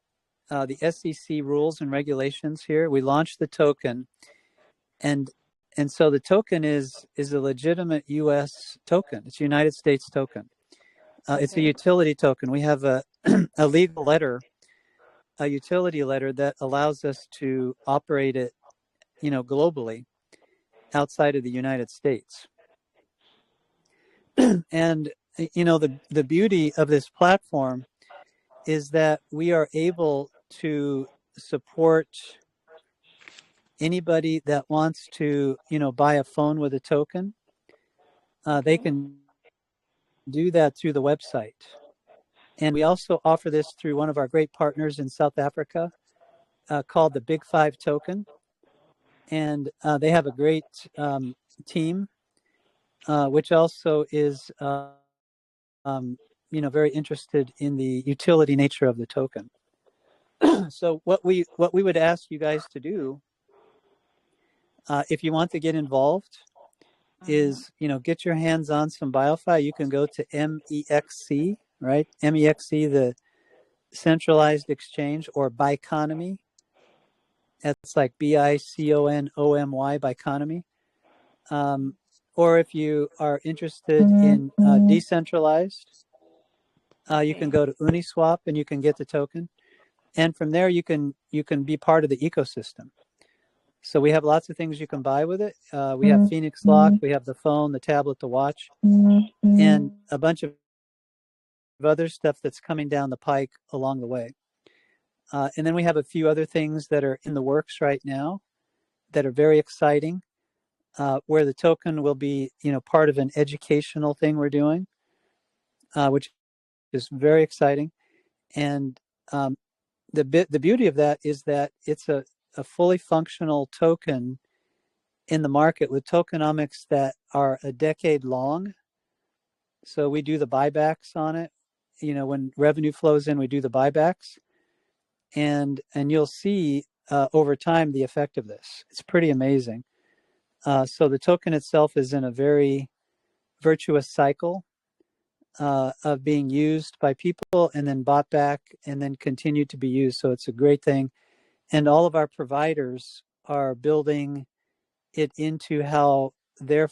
SEC rules and regulations here. We launched the token, and And so the token is a legitimate U.S. token. It's a United States token. It's a utility token. We have a a legal letter, a utility letter that allows us to operate it, globally outside of the United States. And the beauty of this platform is that we are able to support anybody that wants to, buy a phone with a token. They can do that through the website. And we also offer this through one of our great partners in South Africa, called the Big Five Token. And they have a great team, which also is, very interested in the utility nature of the token. So what we would ask you guys to do, if you want to get involved, is get your hands on some BioFi. You can go to MEXC, right? MEXC, the centralized exchange, or Biconomy. That's like BICONOMY, Biconomy. Or if you are interested in decentralized, you can go to Uniswap and you can get the token. And from there, you can be part of the ecosystem. So we have lots of things you can buy with it. We have Phoenix Lock, we have the phone, the tablet, the watch, and a bunch of other stuff that's coming down the pike along the way. And then we have a few other things that are in the works right now that are very exciting, where the token will be, part of an educational thing we're doing, which is very exciting. And the beauty of that is that it's a fully functional token in the market with tokenomics that are a decade long. So we do the buybacks on it. When revenue flows in, we do the buybacks, and you'll see over time the effect of this. It's pretty amazing. So the token itself is in a very virtuous cycle of being used by people and then bought back and then continue to be used. So it's a great thing. And all of our providers are building it into how their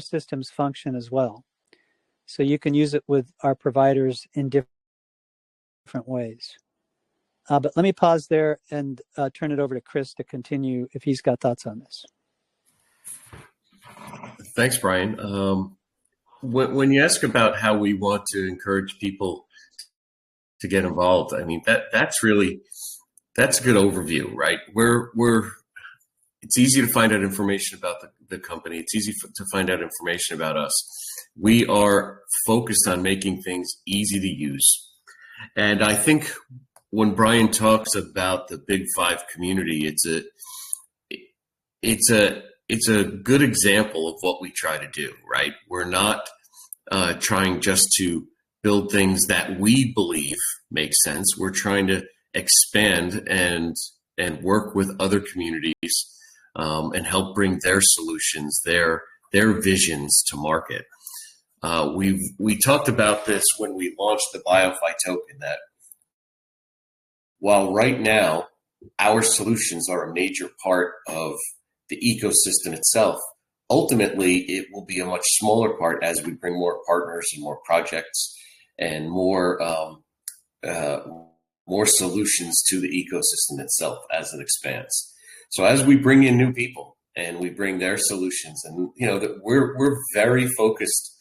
systems function as well. So you can use it with our providers in different ways. But let me pause there and turn it over to Chris to continue if he's got thoughts on this. Thanks, Brian. When you ask about how we want to encourage people to get involved, I mean, that's a good overview, right? It's easy to find out information about the company. It's easy to find out information about us. We are focused on making things easy to use. And I think when Brian talks about the Big Five community, it's a good example of what we try to do, right? We're not trying just to build things that we believe make sense. We're trying to expand and work with other communities and help bring their solutions, their visions to market. We talked about this when we launched the BioFi token, that while right now our solutions are a major part of the ecosystem itself, ultimately it will be a much smaller part as we bring more partners and more projects and more solutions to the ecosystem itself as it expands. So as we bring in new people and we bring their solutions, and that we're very focused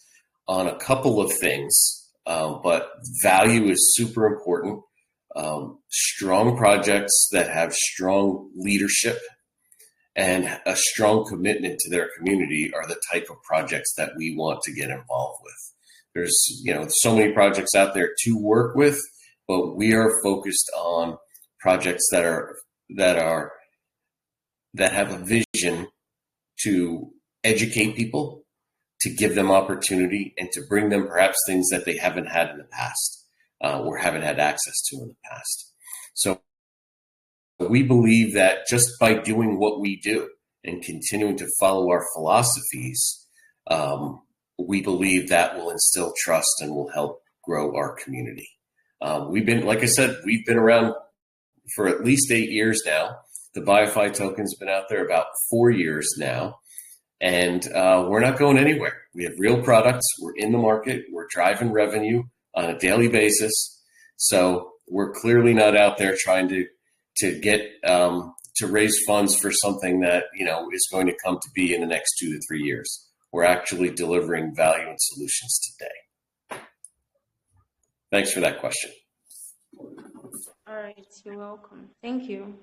on a couple of things, but value is super important. Strong projects that have strong leadership and a strong commitment to their community are the type of projects that we want to get involved with. There's so many projects out there to work with, but we are focused on projects that have a vision to educate people, to give them opportunity, and to bring them perhaps things that they haven't had in the past or haven't had access to in the past. So we believe that just by doing what we do and continuing to follow our philosophies, we believe that will instill trust and will help grow our community. Like I said, we've been around for at least 8 years now. The BioFi token's been out there about 4 years now. And we're not going anywhere. We have real products. We're in the market. We're driving revenue on a daily basis. So we're clearly not out there trying to get to raise funds for something that is going to come to be in the next 2 to 3 years. We're actually delivering value and solutions today. Thanks for that question. All right, you're welcome. Thank you.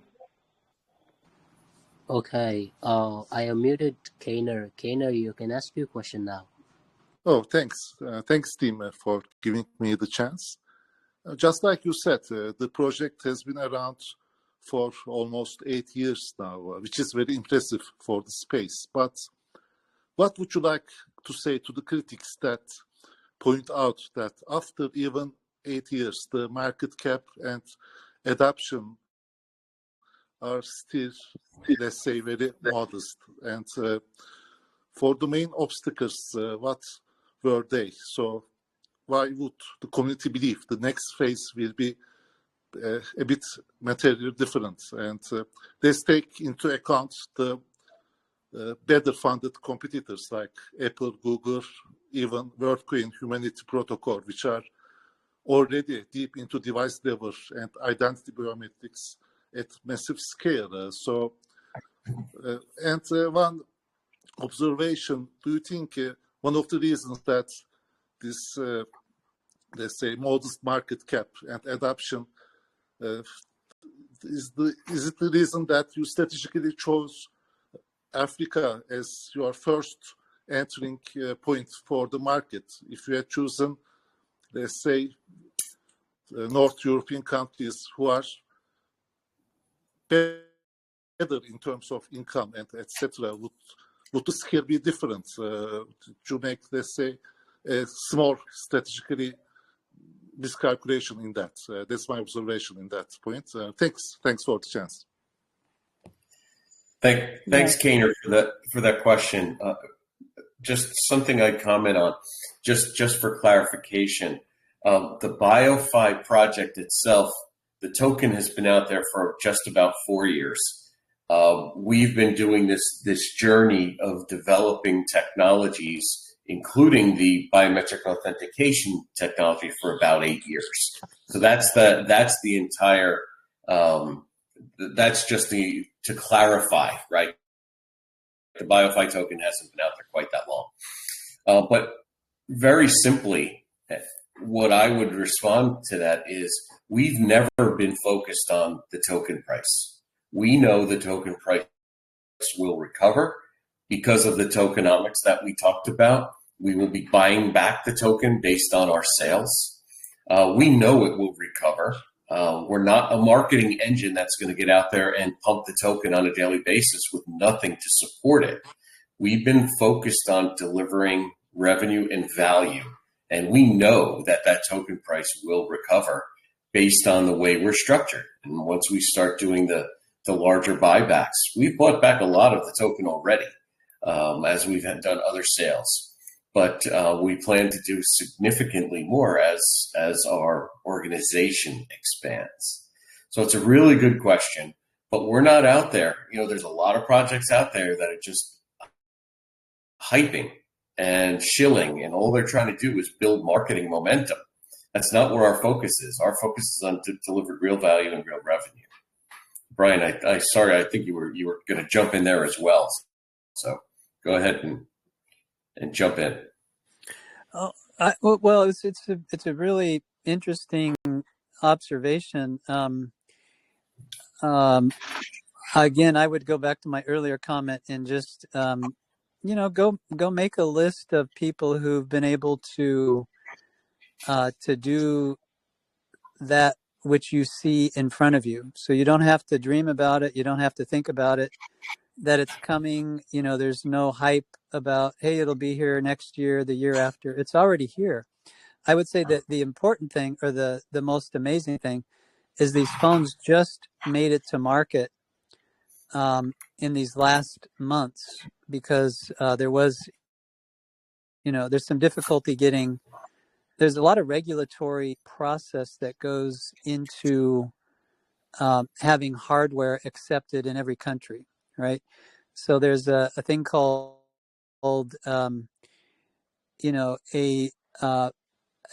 Okay, I unmuted Kainer. Kainer, you can ask your question now. Oh, thanks. Thanks, team, for giving me the chance. Just like you said, the project has been around for almost 8 years now, which is very impressive for the space. But what would you like to say to the critics that point out that after even 8 years, the market cap and adoption are still, let's say, very modest? And for the main obstacles, what were they? So why would the community believe the next phase will be a bit materially different? And let's take into account the better funded competitors like Apple, Google, even WorldCoin Humanity Protocol, which are already deep into device level and identity biometrics at massive scale. One observation, do you think one of the reasons that this, let's say, modest market cap and adoption is it the reason that you strategically chose Africa as your first entering point for the market? If you had chosen, let's say, North European countries who are better in terms of income and etc., would the scale be different to make, let's say, a small strategically miscalculation in that? That's my observation in that point. Thanks for the chance. Thanks, Kainer, for that question. Just something I'd comment on, just for clarification. The BioFi project itself, the token has been out there for just about 4 years. We've been doing this journey of developing technologies, including the biometric authentication technology, for about 8 years. So that's the entire. That's just to clarify, right? The BioFi token hasn't been out there quite that long. But very simply, what I would respond to that is we've never been focused on the token price. We know the token price will recover because of the tokenomics that we talked about. We will be buying back the token based on our sales. We know it will recover. We're not a marketing engine that's going to get out there and pump the token on a daily basis with nothing to support it. We've been focused on delivering revenue and value, and we know that token price will recover based on the way we're structured. And once we start doing the larger buybacks, we've bought back a lot of the token already, as we've done other sales. But we plan to do significantly more as our organization expands. So it's a really good question, but we're not out there. There's a lot of projects out there that are just hyping and shilling, and all they're trying to do is build marketing momentum. That's not where our focus is. Our focus is on to deliver real value and real revenue. Brian, I sorry, I think you were going to jump in there as well. So go ahead and jump in. Well, it's a really interesting observation. Again, I would go back to my earlier comment and just go make a list of people who've been able to do that which you see in front of you. So you don't have to dream about it. You don't have to think about it, that it's coming. There's no hype about, hey, it'll be here next year, the year after. It's already here. I would say that the important thing, or the most amazing thing, is these phones just made it to market in these last months, because there was, there's some difficulty getting. There's a lot of regulatory process that goes into having hardware accepted in every country, right? So there's a thing called you know, uh,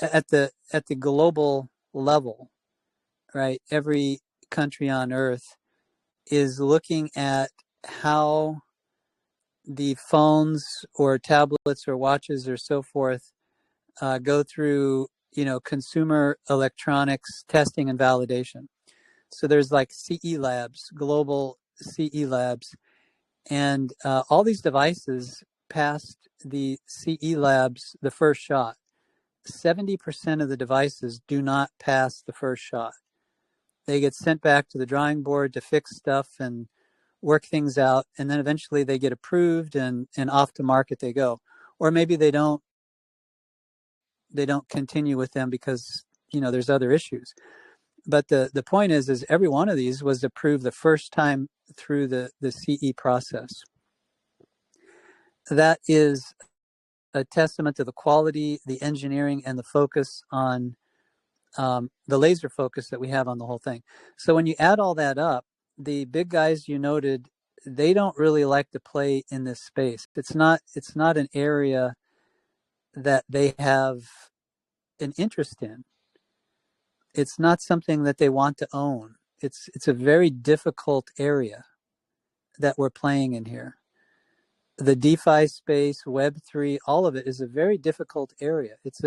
at the global level, right? Every country on earth is looking at how the phones or tablets or watches or so forth go through, you know, consumer electronics testing and validation. So there's like CE labs, global CE labs, and all these devices passed the CE labs the first shot. 70% of the devices do not pass the first shot. They get sent back to the drawing board to fix stuff and work things out, and then eventually they get approved and off to market they go. Or maybe they don't continue with them because, you know, there's other issues. But the point is every one of these was approved the first time through the CE process. That is a testament to the quality, the engineering, and the focus on the laser focus that we have on the whole thing. So when you add all that up, the big guys you noted, they don't really like to play in this space. It's not an area that they have an interest in. It's not something that they want to own. It's a very difficult area that we're playing in here. The DeFi space, Web3, all of it is a very difficult area. It's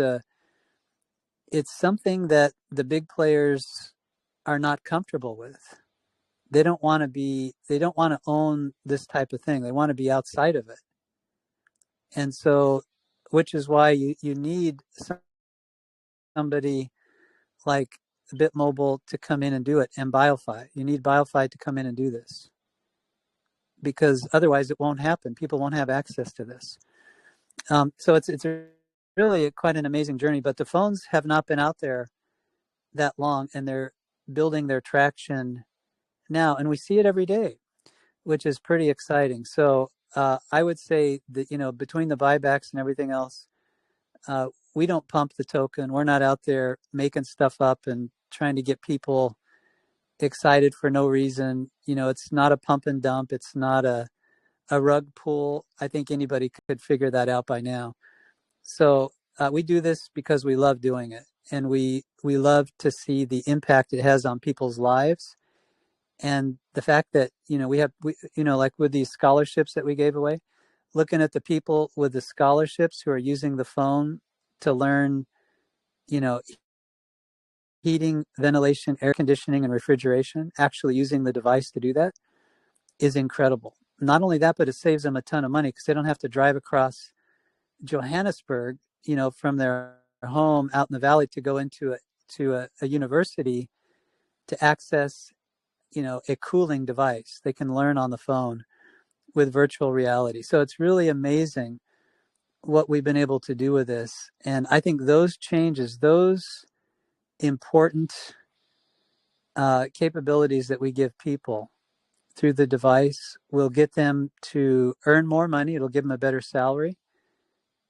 something that the big players are not comfortable with. They don't want to own this type of thing. They want to be outside of it. And so, which is why you need somebody like BitMobile to come in and do it, and BioFi. You need BioFi to come in and do this, because otherwise it won't happen. People won't have access to this. So it's really quite an amazing journey. But the phones have not been out there that long, and they're building their traction now, and we see it every day, which is pretty exciting. So I would say that, you know, between the buybacks and everything else, we don't pump the token. We're not out there making stuff up and trying to get people excited for no reason. You know, it's not a pump and dump. It's not a rug pull. I think anybody could figure that out by now. So we do this because we love doing it, and we love to see the impact it has on people's lives. And the fact that, you know, we you know, like with these scholarships that we gave away, looking at the people with the scholarships who are using the phone to learn, you know, heating, ventilation, air conditioning, and refrigeration, actually using the device to do that is incredible. Not only that, but it saves them a ton of money because they don't have to drive across Johannesburg, you know, from their home out in the valley to go into a university to access, you know, a cooling device. They can learn on the phone with virtual reality. So it's really amazing what we've been able to do with this. And I think those changes, those important capabilities that we give people through the device will get them to earn more money. It'll give them a better salary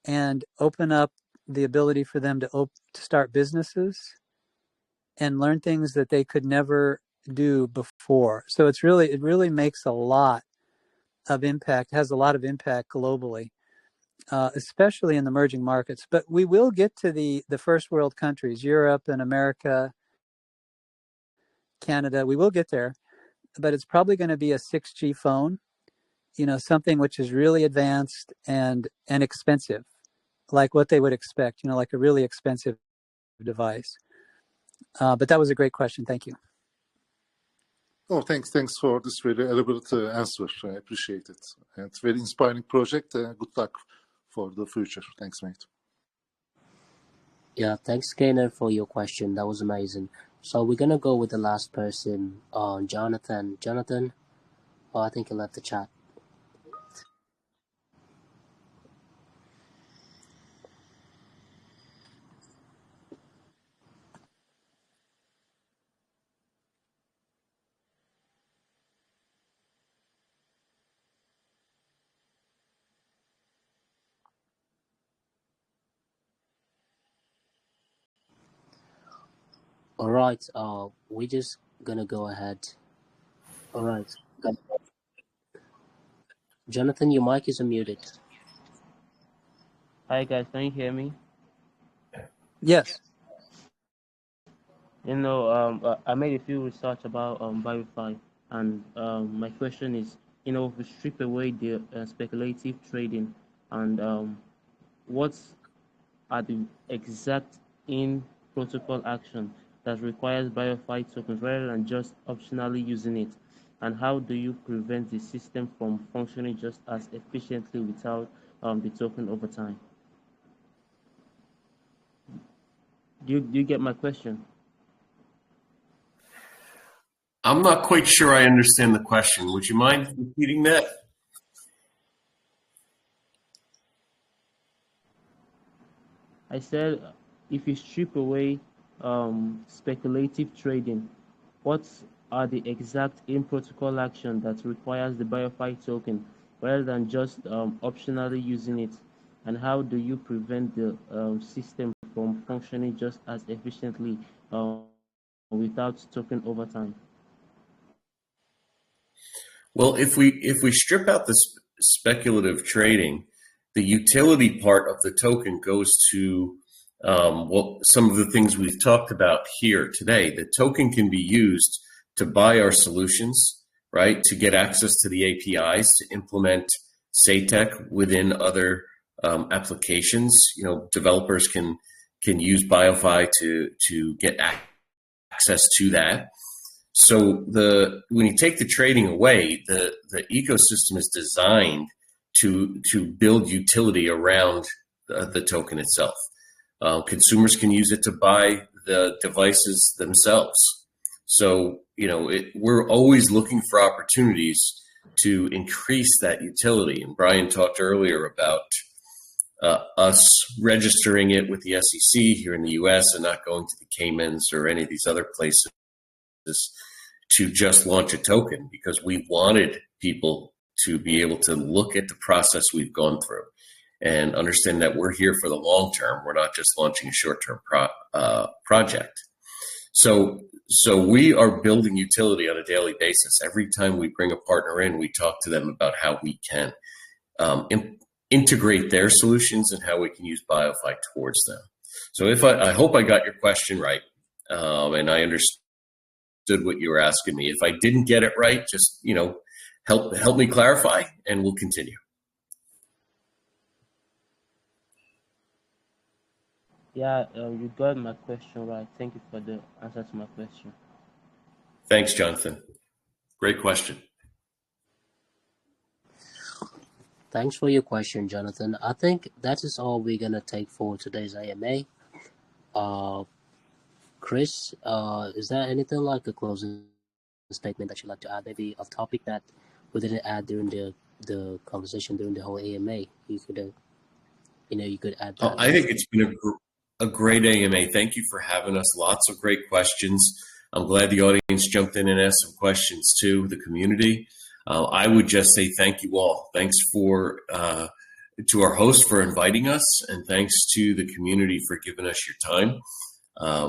and open up the ability for them to start businesses and learn things that they could never do before. So it really makes a lot of impact, has a lot of impact globally, especially in the emerging markets. But we will get to the first world countries, Europe and America, Canada. We will get there, but it's probably going to be a 6G phone, you know, something which is really advanced and expensive, like what they would expect, you know, like a really expensive device. But that was a great question. Thank you. Oh, thanks for this very elaborate answer. I appreciate it. And it's a very inspiring project. Good luck for the future. Thanks, mate. Yeah, thanks, Gainer, for your question. That was amazing. So we're gonna go with the last person, Jonathan. Jonathan, oh, I think he left the chat. All right. We're just gonna go ahead. All right. Jonathan, your mic is unmuted. Hi guys, can you hear me? Yes. I made a few research about BioFi, and my question is, if we strip away the speculative trading, and what are the exact in protocol action that requires BioFi tokens rather than just optionally using it, and how do you prevent the system from functioning just as efficiently without the token over time? Do you get my question? I'm not quite sure I understand the question. Would you mind repeating that? I said, if you strip away speculative trading, what are the exact in-protocol action that requires the BioFi token rather than just optionally using it? And how do you prevent the system from functioning just as efficiently without token over time? Well, if we strip out the speculative trading, the utility part of the token goes to some of the things we've talked about here today. The token can be used to buy our solutions, right? To get access to the APIs, to implement SATEC within other applications. Developers can use BioFi to get access to that. So when you take the trading away, the ecosystem is designed to build utility around the token itself. Consumers can use it to buy the devices themselves. So we're always looking for opportunities to increase that utility. And Brian talked earlier about us registering it with the SEC here in the US and not going to the Caymans or any of these other places to just launch a token, because we wanted people to be able to look at the process we've gone through and understand that we're here for the long term. We're not just launching a short-term project. So we are building utility on a daily basis. Every time we bring a partner in, we talk to them about how we can integrate their solutions and how we can use BioFi towards them. So I hope I got your question right, and I understood what you were asking me. If I didn't get it right, just help me clarify, and we'll continue. Yeah, you got my question right. Thank you for the answer to my question. Thanks, Jonathan. Great question. Thanks for your question, Jonathan. I think that is all we're gonna take for today's AMA. Chris, is there anything like a closing statement that you'd like to add? Maybe a topic that we didn't add during the conversation during the whole AMA. You could, you could add that. I think it's been a great AMA. Thank you for having us. Lots of great questions. I'm glad the audience jumped in and asked some questions too, the community. I would just say thank you all. Thanks to our host for inviting us, and thanks to the community for giving us your time.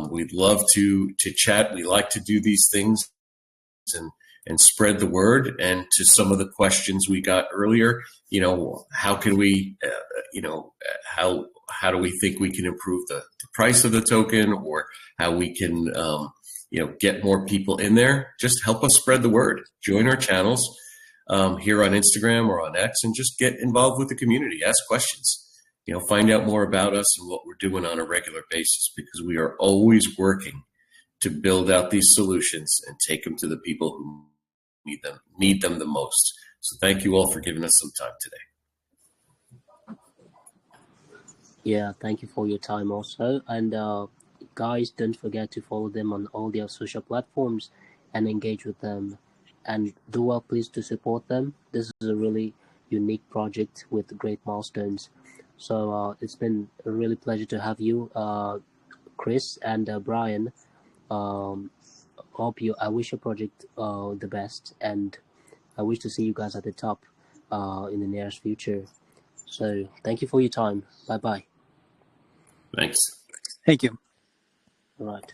We'd love to chat. We like to do these things and spread the word. And to some of the questions we got earlier, how can we, how do we think we can improve the price of the token, or how we can, get more people in there? Just help us spread the word. Join our channels here on Instagram or on X, and just get involved with the community. Ask questions. Find out more about us and what we're doing on a regular basis, because we are always working to build out these solutions and take them to the people who need them the most. So thank you all for giving us some time today. Yeah, thank you for your time also. And guys, don't forget to follow them on all their social platforms and engage with them. And do well, please, to support them. This is a really unique project with great milestones. So it's been a really pleasure to have you, Chris and Brian. I wish your project the best, and I wish to see you guys at the top in the nearest future. So thank you for your time. Bye bye. Thanks. Thank you. All right.